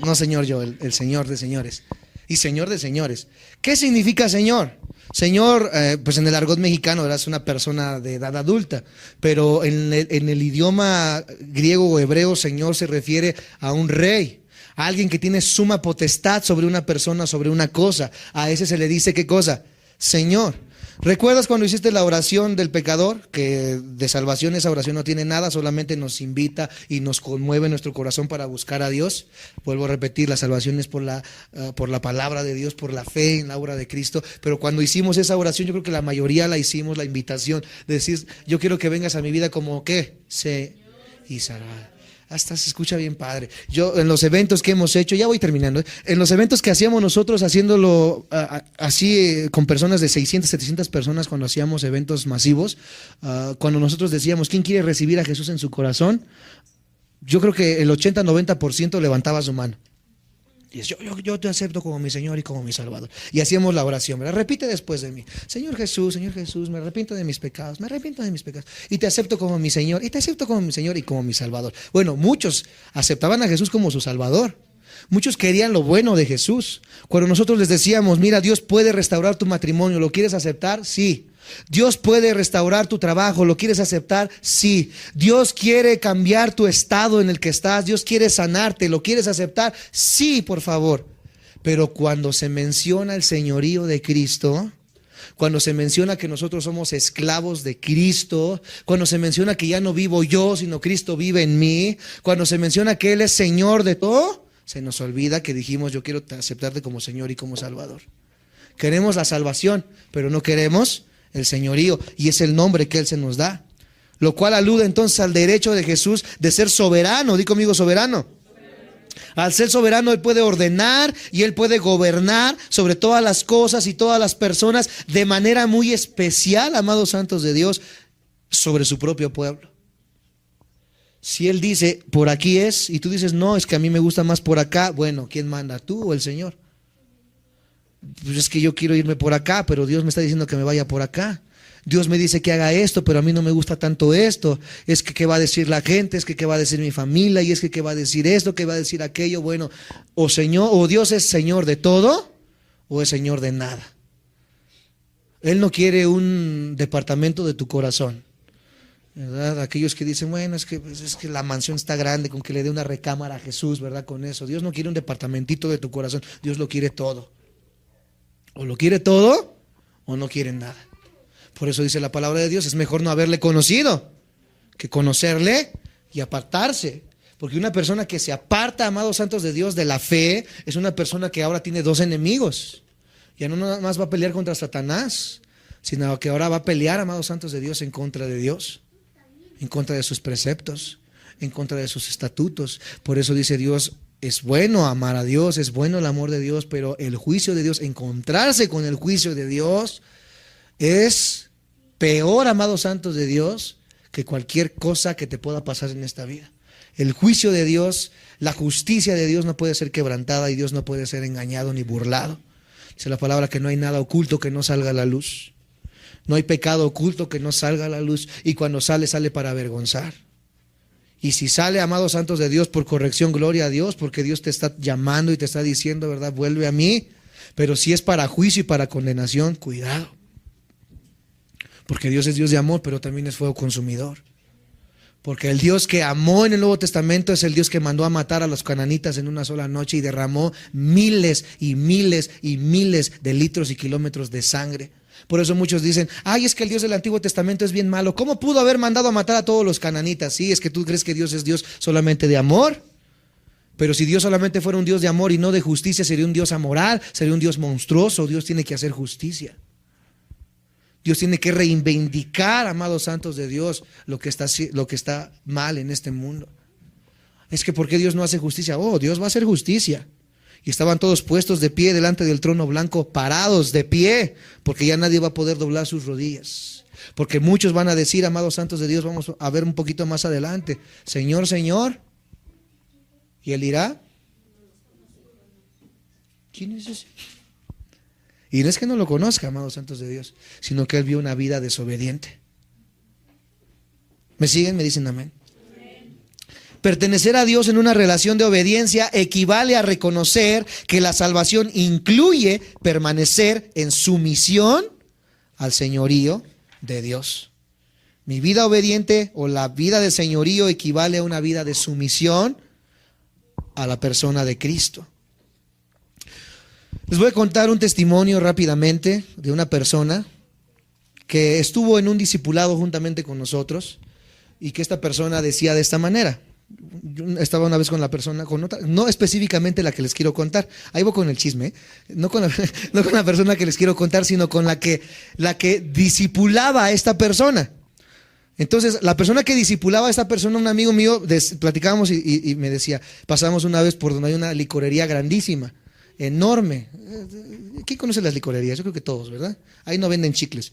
No, Señor, yo, el Señor de señores. Y Señor de señores. ¿Qué significa Señor? Señor, pues en el argot mexicano, ¿verdad? Es una persona de edad adulta. Pero en el idioma griego o hebreo, Señor se refiere a un rey. A alguien que tiene suma potestad sobre una persona, sobre una cosa. A ese se le dice, ¿qué cosa? Señor. ¿Recuerdas cuando hiciste la oración del pecador? Que de salvación esa oración no tiene nada, solamente nos invita y nos conmueve nuestro corazón para buscar a Dios. Vuelvo a repetir, la salvación es por la palabra de Dios, por la fe en la obra de Cristo. Pero cuando hicimos esa oración, yo creo que la mayoría la hicimos, la invitación de decir, yo quiero que vengas a mi vida como ¿qué? Sé y salvar. Hasta se escucha bien padre. Yo en los eventos que hemos hecho, ya voy terminando, en los eventos que hacíamos nosotros haciéndolo así con personas de 600, 700 personas cuando hacíamos eventos masivos, cuando nosotros decíamos, ¿quién quiere recibir a Jesús en su corazón? Yo creo que el 80-90% levantaba su mano. Y dice, yo te acepto como mi Señor y como mi Salvador. Y hacíamos la oración, ¿verdad? Repite después de mí. Señor Jesús, me arrepiento de mis pecados, y te acepto como mi Señor, y te acepto como mi Señor y como mi Salvador. Bueno, muchos aceptaban a Jesús como su Salvador. Muchos querían lo bueno de Jesús. Cuando nosotros les decíamos, mira, Dios puede restaurar tu matrimonio, ¿lo quieres aceptar? Sí. Dios puede restaurar tu trabajo, ¿lo quieres aceptar? Sí. Dios quiere cambiar tu estado en el que estás, Dios quiere sanarte, ¿lo quieres aceptar? Sí, por favor. Pero cuando se menciona el señorío de Cristo, cuando se menciona que nosotros somos esclavos de Cristo, cuando se menciona que ya no vivo yo, sino Cristo vive en mí, cuando se menciona que Él es Señor de todo, se nos olvida que dijimos, yo quiero aceptarte como Señor y como Salvador. Queremos la salvación, pero no queremos el señorío, y es el nombre que Él se nos da, lo cual alude entonces al derecho de Jesús de ser soberano. Di conmigo, soberano. Al ser soberano Él puede ordenar y Él puede gobernar sobre todas las cosas y todas las personas de manera muy especial, amados santos de Dios, sobre su propio pueblo. Si Él dice, por aquí es, y tú dices, no, es que a mí me gusta más por acá, bueno, ¿quién manda, tú o el Señor? Pues es que yo quiero irme por acá, pero Dios me está diciendo que me vaya por acá. Dios me dice que haga esto, pero a mí no me gusta tanto esto. Es que qué va a decir la gente, es que qué va a decir mi familia, y es que qué va a decir esto, qué va a decir aquello. Bueno, o Señor, o Dios es Señor de todo, o es Señor de nada. Él no quiere un departamento de tu corazón, ¿verdad? Aquellos que dicen, bueno, pues es que la mansión está grande, con que le dé una recámara a Jesús, ¿verdad? Con eso. Dios no quiere un departamentito de tu corazón, Dios lo quiere todo. O lo quiere todo, o no quiere nada. Por eso dice la palabra de Dios, es mejor no haberle conocido que conocerle y apartarse. Porque una persona que se aparta, amados santos de Dios, de la fe, es una persona que ahora tiene dos enemigos. Ya no nada más va a pelear contra Satanás, sino que ahora va a pelear, amados santos de Dios, en contra de Dios, en contra de sus preceptos, en contra de sus estatutos. Por eso dice Dios, es bueno amar a Dios, es bueno el amor de Dios, pero el juicio de Dios, encontrarse con el juicio de Dios, es peor, amados santos de Dios, que cualquier cosa que te pueda pasar en esta vida. El juicio de Dios, la justicia de Dios no puede ser quebrantada y Dios no puede ser engañado ni burlado. Dice la palabra que no hay nada oculto que no salga a la luz. No hay pecado oculto que no salga a la luz, y cuando sale, sale para avergonzar. Y si sale, amados santos de Dios, por corrección, gloria a Dios, porque Dios te está llamando y te está diciendo, ¿verdad? Vuelve a mí. Pero si es para juicio y para condenación, cuidado. Porque Dios es Dios de amor, pero también es fuego consumidor. Porque el Dios que amó en el Nuevo Testamento es el Dios que mandó a matar a los cananitas en una sola noche y derramó miles y miles y miles de litros y kilómetros de sangre. Por eso muchos dicen, ay, es que el Dios del Antiguo Testamento es bien malo. ¿Cómo pudo haber mandado a matar a todos los cananitas? Sí, es que tú crees que Dios es Dios solamente de amor. Pero si Dios solamente fuera un Dios de amor y no de justicia, sería un Dios amoral, sería un Dios monstruoso. Dios tiene que hacer justicia. Dios tiene que reivindicar, amados santos de Dios, lo que está mal en este mundo. Es que ¿por qué Dios no hace justicia? Oh, Dios va a hacer justicia. Y estaban todos puestos de pie delante del trono blanco, parados de pie, porque ya nadie va a poder doblar sus rodillas. Porque muchos van a decir, amados santos de Dios, vamos a ver un poquito más adelante, Señor, Señor. Y Él dirá, ¿quién es ese? Y no es que no lo conozca, amados santos de Dios, sino que Él vio una vida desobediente. ¿Me siguen? ¿Me dicen amén? Pertenecer a Dios en una relación de obediencia equivale a reconocer que la salvación incluye permanecer en sumisión al señorío de Dios. Mi vida obediente o la vida de señorío equivale a una vida de sumisión a la persona de Cristo. Les voy a contar un testimonio rápidamente de una persona que estuvo en un discipulado juntamente con nosotros y que esta persona decía de esta manera. Yo estaba una vez con la persona, con otra, no específicamente la que les quiero contar, ahí voy con el chisme, no con la persona que les quiero contar, sino con la que discipulaba a esta persona. Entonces, la persona que discipulaba a esta persona, un amigo mío, platicábamos y me decía, pasamos una vez por donde hay una licorería grandísima, enorme. ¿Quién conoce las licorerías? Yo creo que todos, ¿verdad? Ahí no venden chicles.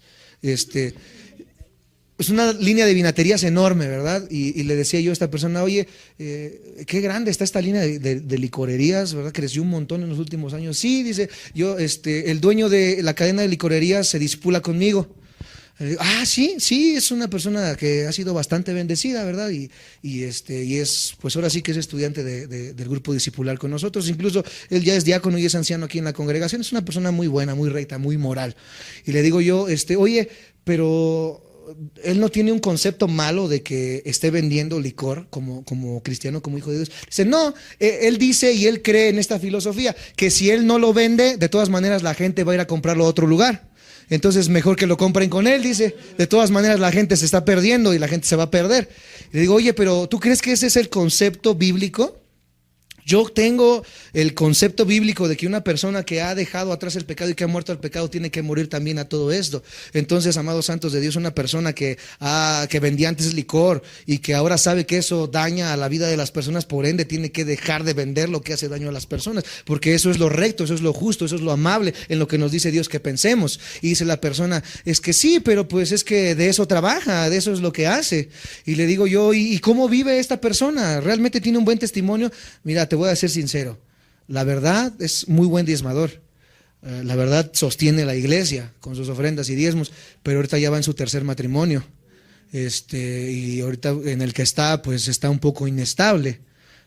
Es una línea de vinaterías enorme, ¿verdad? Y le decía yo a esta persona, oye, qué grande está esta línea de licorerías, ¿verdad? Creció un montón en los últimos años. Sí, dice, yo, el dueño de la cadena de licorerías se disipula conmigo. Sí, es una persona que ha sido bastante bendecida, ¿verdad? Y es, pues ahora sí que es estudiante del grupo discipular con nosotros. Incluso él ya es diácono y es anciano aquí en la congregación. Es una persona muy buena, muy recta, muy moral. Y le digo yo, oye, pero él no tiene un concepto malo de que esté vendiendo licor como cristiano, como hijo de Dios. Dice, no, él dice y él cree en esta filosofía, que si él no lo vende, de todas maneras la gente va a ir a comprarlo a otro lugar. Entonces mejor que lo compren con él, dice. De todas maneras la gente se está perdiendo y la gente se va a perder. Le digo, oye, pero ¿tú crees que ese es el concepto bíblico? Yo tengo el concepto bíblico de que una persona que ha dejado atrás el pecado y que ha muerto al pecado tiene que morir también a todo esto. Entonces, amados santos de Dios, una persona que vendía antes licor y que ahora sabe que eso daña a la vida de las personas, por ende tiene que dejar de vender lo que hace daño a las personas, porque eso es lo recto, eso es lo justo, eso es lo amable en lo que nos dice Dios que pensemos. Y dice la persona, es que sí, pero pues es que de eso trabaja, de eso es lo que hace. Y le digo yo, ¿y cómo vive esta persona? ¿Realmente tiene un buen testimonio? Mira, te voy a ser sincero, la verdad es muy buen diezmador, la verdad sostiene la iglesia con sus ofrendas y diezmos, pero ahorita ya va en su tercer matrimonio, y ahorita en el que está, pues está un poco inestable.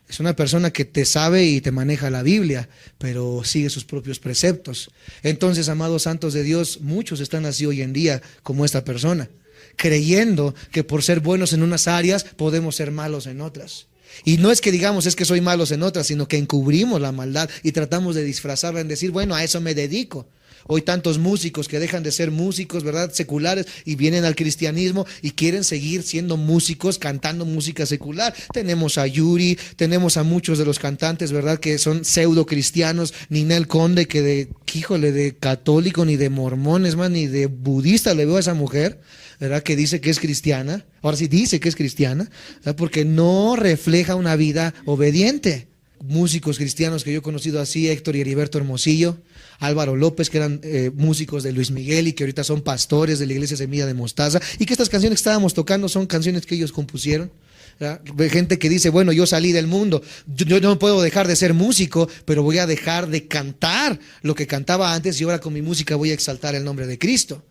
Es una persona que te sabe y te maneja la Biblia, pero sigue sus propios preceptos. Entonces, amados santos de Dios, muchos están así hoy en día como esta persona, creyendo que por ser buenos en unas áreas podemos ser malos en otras. Y no es que digamos es que soy malos en otras, sino que encubrimos la maldad y tratamos de disfrazarla en decir, bueno, a eso me dedico. Hoy tantos músicos que dejan de ser músicos, ¿verdad?, seculares, y vienen al cristianismo y quieren seguir siendo músicos, cantando música secular. Tenemos a Yuri, tenemos a muchos de los cantantes, ¿verdad?, que son pseudo cristianos. Ninel Conde, que de católico, ni de mormón, es más, ni de budista le veo a esa mujer, ¿verdad?, que dice que es cristiana. Ahora sí dice que es cristiana, ¿verdad?, porque no refleja una vida obediente. Músicos cristianos que yo he conocido así, Héctor y Heriberto Hermosillo, Álvaro López, que eran músicos de Luis Miguel y que ahorita son pastores de la iglesia Semilla de Mostaza, y que estas canciones que estábamos tocando son canciones que ellos compusieron, ¿verdad? Gente que dice, bueno, yo salí del mundo, yo no puedo dejar de ser músico, pero voy a dejar de cantar lo que cantaba antes y ahora con mi música voy a exaltar el nombre de Cristo.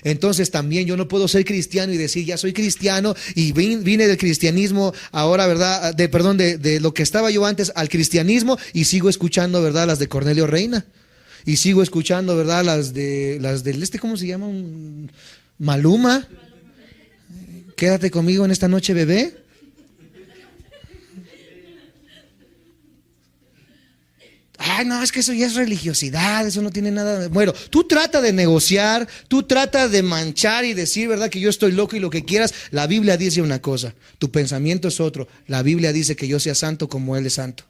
Entonces también yo no puedo ser cristiano y decir ya soy cristiano y vine del cristianismo ahora, ¿verdad? De lo que estaba yo antes al cristianismo, y sigo escuchando, ¿verdad?, las de Cornelio Reina, y sigo escuchando, ¿verdad?, las del ¿cómo se llama? Maluma. Quédate conmigo en esta noche, bebé. Ay, no, es que eso ya es religiosidad, eso no tiene nada de... Bueno, tú trata de negociar, tú trata de manchar y decir, ¿verdad?, que yo estoy loco y lo que quieras. La Biblia dice una cosa, tu pensamiento es otro. La Biblia dice que yo sea santo como Él es santo.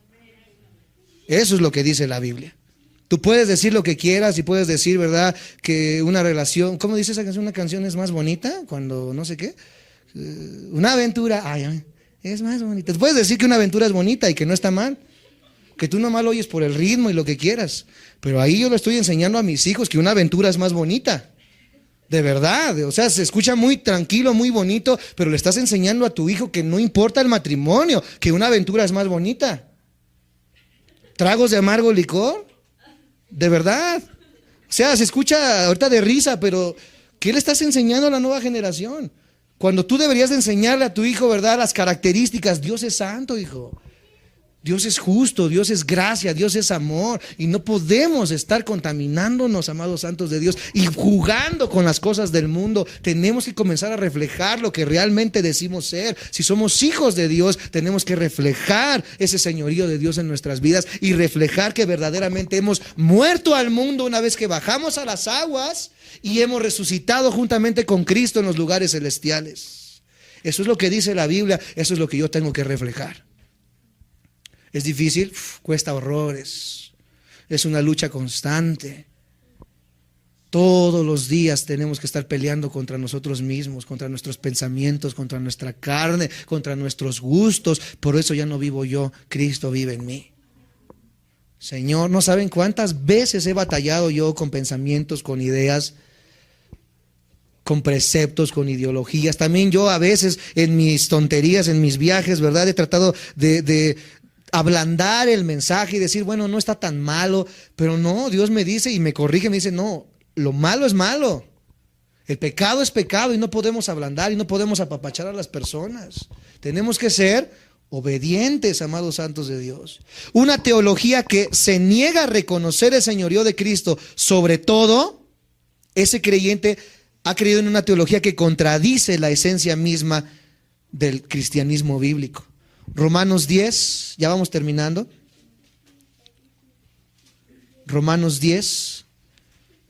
Eso es lo que dice la Biblia. Tú puedes decir lo que quieras y puedes decir, ¿verdad?, que una relación... ¿Cómo dice esa canción? Una canción es más bonita cuando no sé qué. Una aventura, ay, es más bonita. Puedes decir que una aventura es bonita y que no está mal, que tú nomás lo oyes por el ritmo y lo que quieras, pero ahí yo le estoy enseñando a mis hijos que una aventura es más bonita, de verdad. O sea, se escucha muy tranquilo, muy bonito, pero le estás enseñando a tu hijo que no importa el matrimonio, que una aventura es más bonita. ¿Tragos de amargo licor? De verdad. O sea, se escucha ahorita de risa, pero ¿qué le estás enseñando a la nueva generación? Cuando tú deberías de enseñarle a tu hijo, ¿verdad?, las características. Dios es santo, hijo. Dios es justo, Dios es gracia, Dios es amor, y no podemos estar contaminándonos, amados santos de Dios, y jugando con las cosas del mundo. Tenemos que comenzar a reflejar lo que realmente decimos ser. Si somos hijos de Dios, tenemos que reflejar ese señorío de Dios en nuestras vidas y reflejar que verdaderamente hemos muerto al mundo una vez que bajamos a las aguas y hemos resucitado juntamente con Cristo en los lugares celestiales. Eso es lo que dice la Biblia, eso es lo que yo tengo que reflejar. ¿Es difícil? Cuesta horrores. Es una lucha constante. Todos los días tenemos que estar peleando contra nosotros mismos, contra nuestros pensamientos, contra nuestra carne, contra nuestros gustos. Por eso ya no vivo yo, Cristo vive en mí. Señor, no saben cuántas veces he batallado yo con pensamientos, con ideas, con preceptos, con ideologías. También yo a veces en mis tonterías, en mis viajes, ¿verdad?, he tratado de ablandar el mensaje y decir, bueno, no está tan malo, pero no, Dios me dice y me corrige, me dice, no, lo malo es malo, el pecado es pecado, y no podemos ablandar y no podemos apapachar a las personas. Tenemos que ser obedientes, amados santos de Dios. Una teología que se niega a reconocer el señorío de Cristo sobre todo, ese creyente ha creído en una teología que contradice la esencia misma del cristianismo bíblico. Romanos 10, ya vamos terminando. Romanos 10,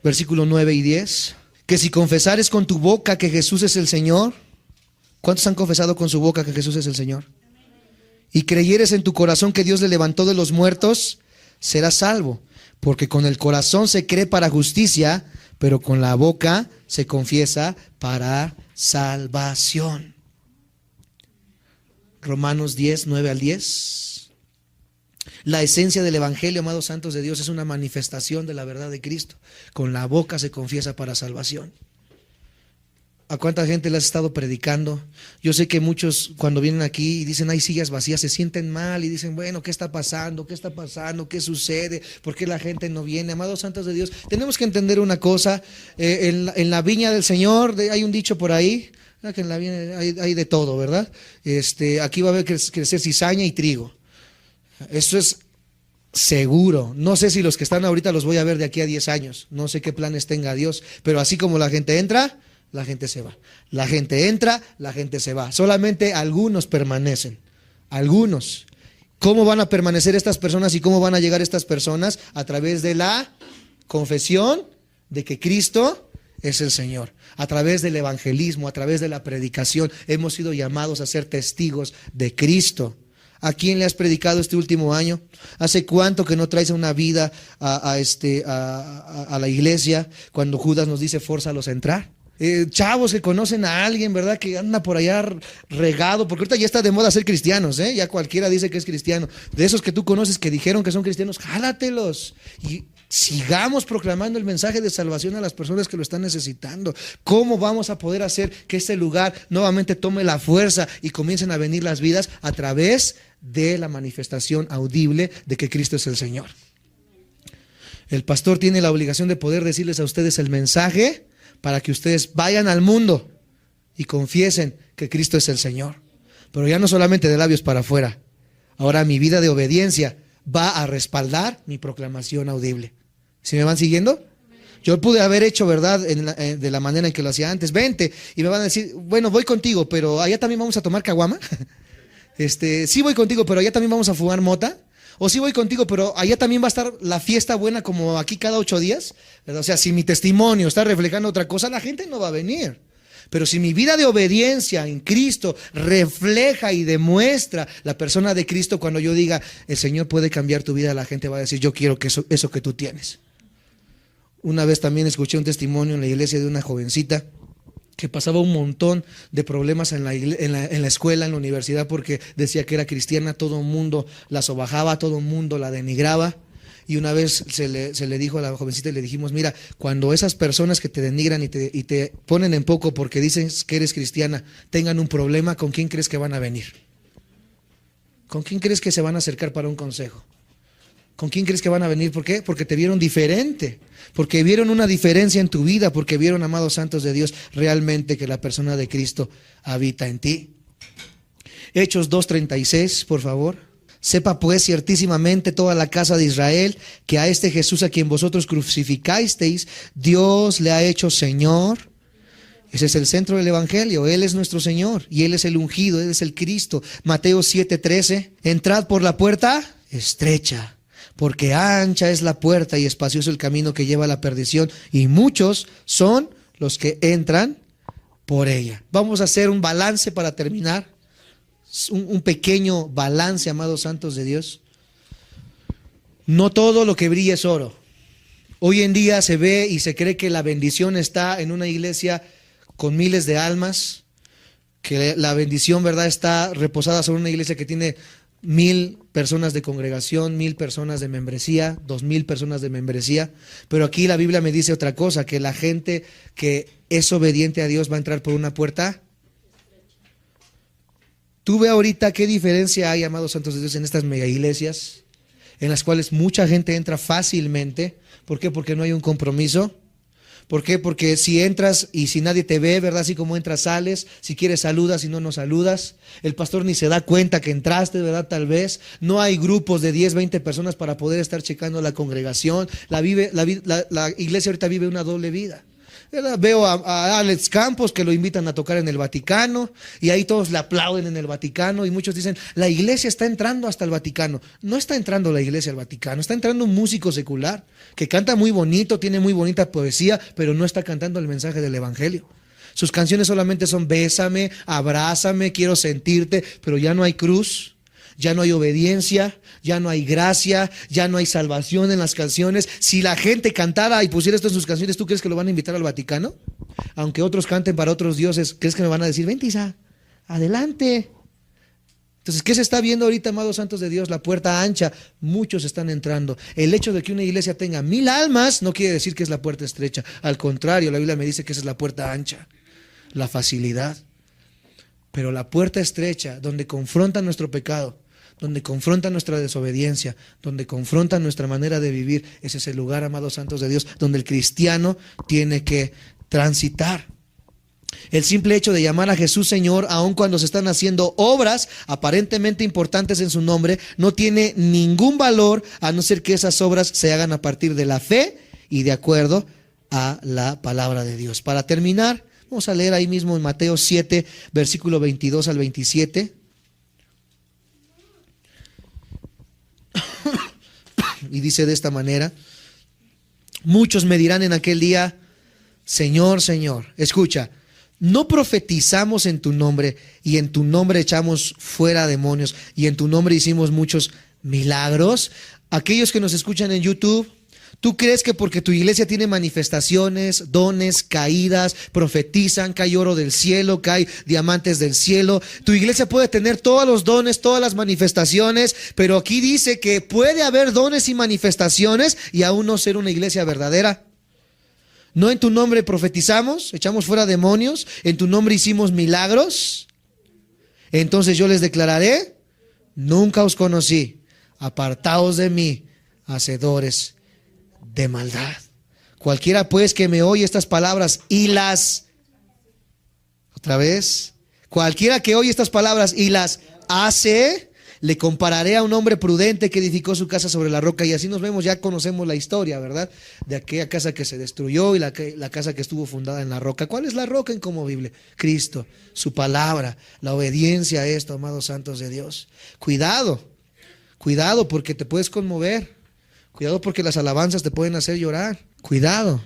versículo 9 y 10. Que si confesares con tu boca que Jesús es el Señor. ¿Cuántos han confesado con su boca que Jesús es el Señor? y creyeres en tu corazón que Dios le levantó de los muertos, serás salvo. Porque con el corazón se cree para justicia, pero con la boca se confiesa para salvación. Romanos 10, 9 al 10. La esencia del evangelio, amados santos de Dios, es una manifestación de la verdad de Cristo. Con la boca se confiesa para salvación. ¿A cuánta gente le has estado predicando? Yo sé que muchos cuando vienen aquí y dicen hay sillas vacías, se sienten mal y dicen, bueno, ¿qué está pasando? ¿Qué está pasando? ¿Qué sucede? ¿Por qué la gente no viene? Amados santos de Dios, tenemos que entender una cosa, en la viña del Señor, hay un dicho por ahí, que en la viña hay de todo, ¿verdad? Aquí va a haber crecer cizaña y trigo. Eso es seguro. No sé si los que están ahorita los voy a ver de aquí a 10 años, no sé qué planes tenga Dios, pero así como la gente entra, la gente se va. La gente entra, la gente se va. Solamente algunos permanecen. Algunos. ¿Cómo van a permanecer estas personas y cómo van a llegar estas personas? A través de la confesión de que Cristo es el Señor. A través del evangelismo, a través de la predicación, hemos sido llamados a ser testigos de Cristo. ¿A quién le has predicado este último año? ¿Hace cuánto que no traes una vida a la iglesia cuando Judas nos dice, fórzalos a entrar? Chavos que conocen a alguien, ¿verdad? Que anda por allá regado, porque ahorita ya está de moda ser cristianos, ¿eh? Ya cualquiera dice que es cristiano. De esos que tú conoces que dijeron que son cristianos, jálatelos y sigamos proclamando el mensaje de salvación a las personas que lo están necesitando. ¿Cómo vamos a poder hacer que este lugar nuevamente tome la fuerza y comiencen a venir las vidas? A través de la manifestación audible de que Cristo es el Señor. El pastor tiene la obligación de poder decirles a ustedes el mensaje para que ustedes vayan al mundo y confiesen que Cristo es el Señor. Pero ya no solamente de labios para afuera. Ahora mi vida de obediencia va a respaldar mi proclamación audible. ¿Sí me van siguiendo? Yo pude haber hecho, ¿verdad?, de la manera en que lo hacía antes. Vente, y me van a decir, bueno, voy contigo, pero allá también vamos a tomar caguama. Sí voy contigo, pero allá también vamos a fumar mota. O sí voy contigo, pero allá también va a estar la fiesta buena como aquí cada 8 días. O sea, si mi testimonio está reflejando otra cosa, la gente no va a venir. Pero si mi vida de obediencia en Cristo refleja y demuestra la persona de Cristo, cuando yo diga, el Señor puede cambiar tu vida, la gente va a decir, yo quiero que eso que tú tienes. Una vez también escuché un testimonio en la iglesia de una jovencita que pasaba un montón de problemas en la escuela, en la universidad, porque decía que era cristiana, todo el mundo la sobajaba, todo el mundo la denigraba. Y una vez se le dijo a la jovencita y le dijimos, mira, cuando esas personas que te denigran y te ponen en poco porque dicen que eres cristiana, tengan un problema, ¿con quién crees que van a venir? ¿Con quién crees que se van a acercar para un consejo? ¿Con quién crees que van a venir? ¿Por qué? Porque te vieron diferente, porque vieron una diferencia en tu vida, porque vieron, amados santos de Dios, realmente que la persona de Cristo habita en ti. Hechos 2:36, por favor. Sepa pues ciertísimamente toda la casa de Israel que a este Jesús a quien vosotros crucificasteis, Dios le ha hecho Señor. Ese es el centro del evangelio. Él es nuestro Señor y Él es el ungido, Él es el Cristo. Mateo 7:13. Entrad por la puerta estrecha, porque ancha es la puerta y espacioso el camino que lleva a la perdición, y muchos son los que entran por ella. Vamos a hacer un balance para terminar. Un pequeño balance, amados santos de Dios. No todo lo que brilla es oro. Hoy en día se ve y se cree que la bendición está en una iglesia con miles de almas, que la bendición, ¿verdad?, está reposada sobre una iglesia que tiene 1000 personas de congregación, 1000 personas de membresía, 2000 personas de membresía. Pero aquí la Biblia me dice otra cosa, que la gente que es obediente a Dios va a entrar por una puerta. Tú ve ahorita qué diferencia hay, amados santos de Dios, en estas mega iglesias, en las cuales mucha gente entra fácilmente. ¿Por qué? Porque no hay un compromiso. ¿Por qué? Porque si entras y si nadie te ve, ¿verdad? Así como entras, sales. Si quieres, saludas, si no, no saludas. El pastor ni se da cuenta que entraste, ¿verdad? Tal vez. No hay grupos de 10, 20 personas para poder estar checando la congregación. La iglesia ahorita vive una doble vida, ¿verdad? Veo a Alex Campos que lo invitan a tocar en el Vaticano y ahí todos le aplauden en el Vaticano y muchos dicen, la iglesia está entrando hasta el Vaticano. No está entrando la iglesia al Vaticano, está entrando un músico secular que canta muy bonito, tiene muy bonita poesía, pero no está cantando el mensaje del evangelio. Sus canciones solamente son bésame, abrázame, quiero sentirte, pero ya no hay cruz. ya no hay obediencia, ya no hay gracia, ya no hay salvación en las canciones. Si la gente cantara y pusiera esto en sus canciones, ¿tú crees que lo van a invitar al Vaticano? Aunque otros canten para otros dioses, ¿crees que me van a decir, vente Isa, adelante? Entonces, ¿qué se está viendo ahorita, amados santos de Dios? La puerta ancha. Muchos están entrando. El hecho de que una iglesia tenga 1000 almas no quiere decir que es la puerta estrecha. Al contrario, la Biblia me dice que esa es la puerta ancha, la facilidad. Pero la puerta estrecha, donde confronta nuestro pecado, donde confronta nuestra desobediencia, donde confronta nuestra manera de vivir, ese es el lugar, amados santos de Dios, donde el cristiano tiene que transitar. El simple hecho de llamar a Jesús Señor, aun cuando se están haciendo obras aparentemente importantes en su nombre, no tiene ningún valor a no ser que esas obras se hagan a partir de la fe y de acuerdo a la palabra de Dios. Para terminar, vamos a leer ahí mismo en Mateo 7, versículo 22 al 27. Y dice de esta manera: muchos me dirán en aquel día, Señor, Señor, escucha, ¿no profetizamos en tu nombre y en tu nombre echamos fuera demonios y en tu nombre hicimos muchos milagros? Aquellos que nos escuchan en YouTube, ¿tú crees que porque tu iglesia tiene manifestaciones, dones, caídas, profetizan, cae oro del cielo, cae diamantes del cielo? Tu iglesia puede tener todos los dones, todas las manifestaciones, pero aquí dice que puede haber dones y manifestaciones y aún no ser una iglesia verdadera. ¿No en tu nombre profetizamos, echamos fuera demonios, en tu nombre hicimos milagros? Entonces yo les declararé, nunca os conocí, apartaos de mí, hacedores de maldad. Cualquiera pues que me oye estas palabras y las, otra vez, cualquiera que oye estas palabras y las hace, le compararé a un hombre prudente que edificó su casa sobre la roca. Y así nos vemos, ya conocemos la historia, ¿verdad? De aquella casa que se destruyó y la casa que estuvo fundada en la roca. ¿Cuál es la roca inconmovible? Cristo, su palabra, la obediencia a esto, amados santos de Dios. Cuidado, cuidado porque te puedes conmover. Cuidado porque las alabanzas te pueden hacer llorar. Cuidado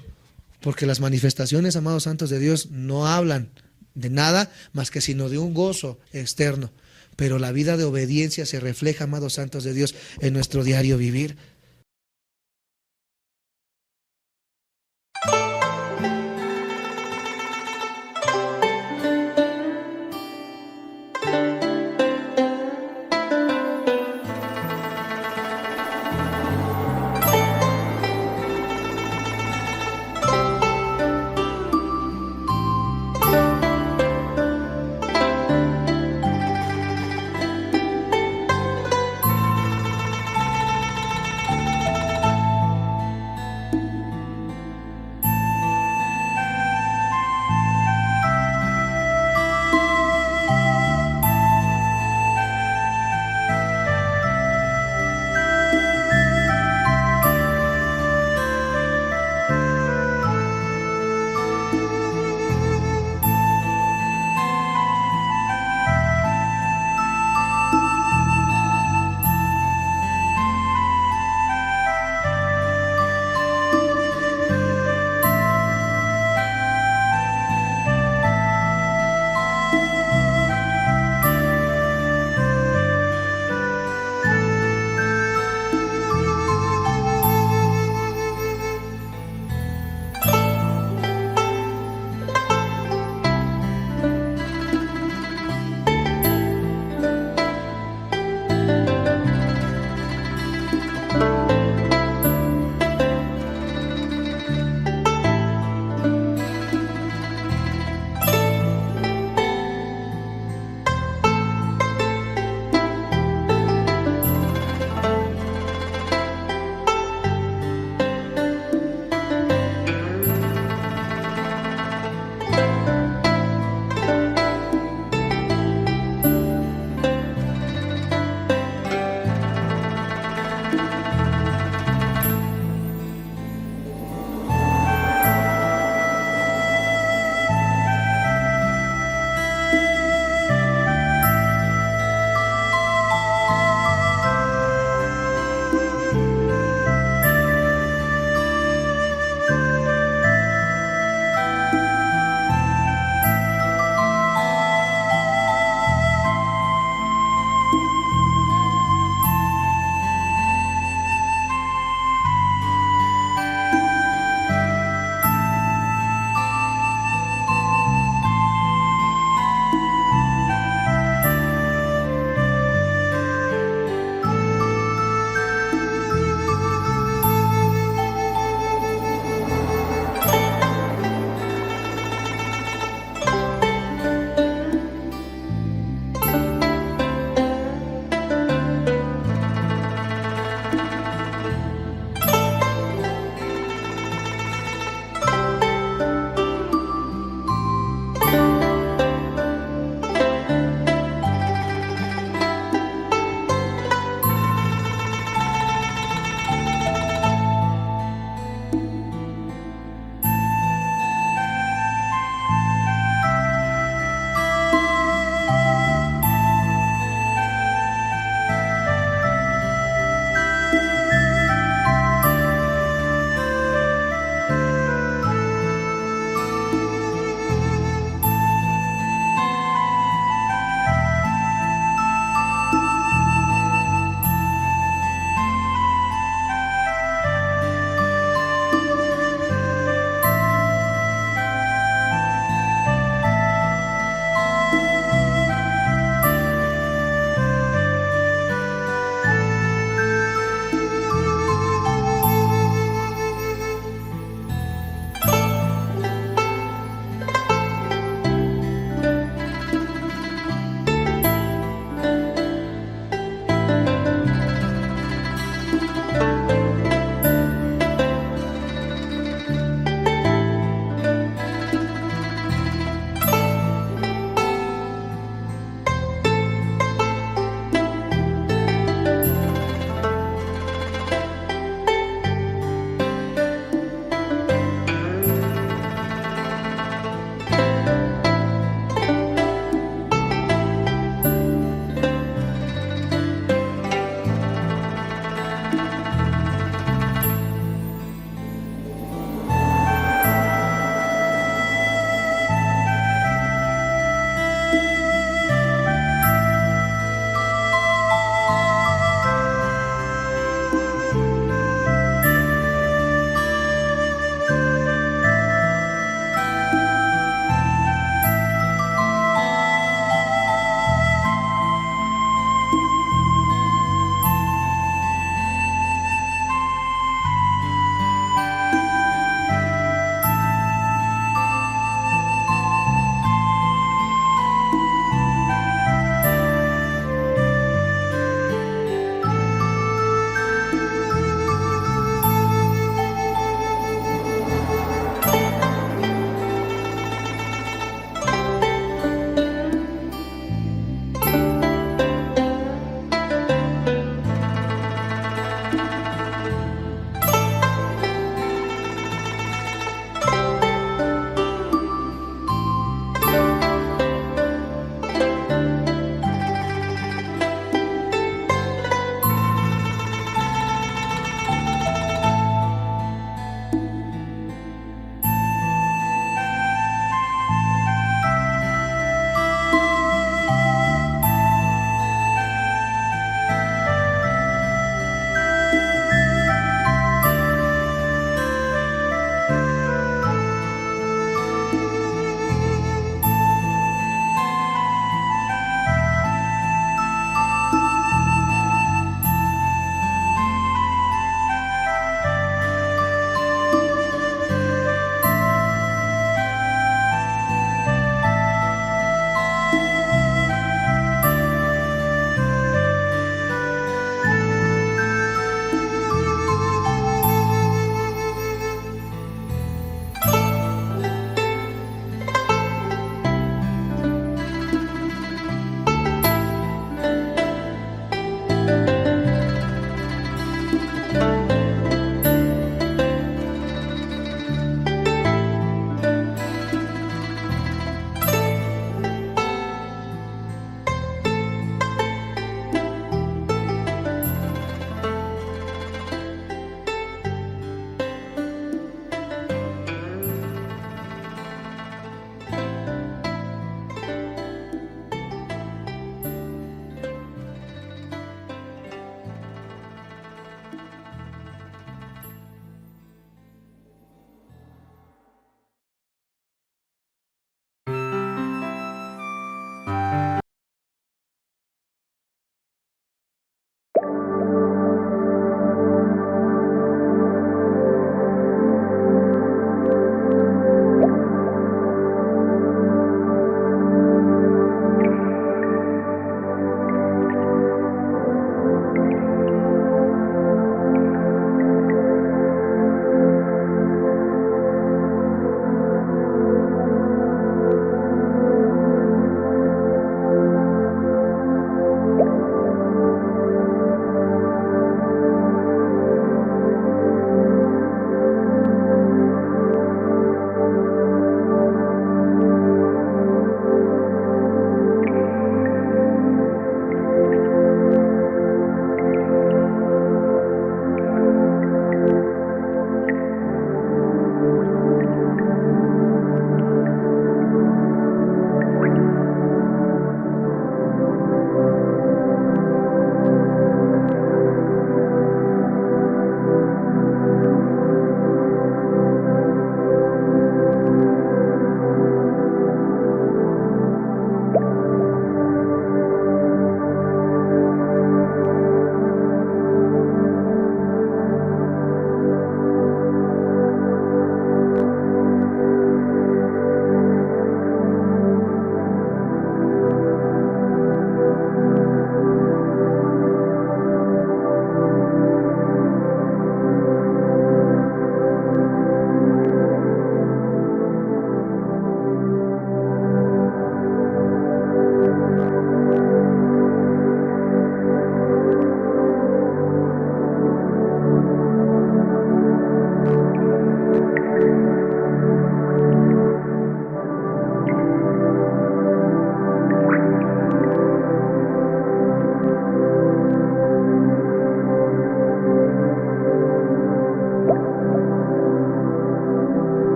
porque las manifestaciones, amados santos de Dios, no hablan de nada más que sino de un gozo externo. Pero la vida de obediencia se refleja, amados santos de Dios, en nuestro diario vivir.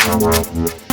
Thank you.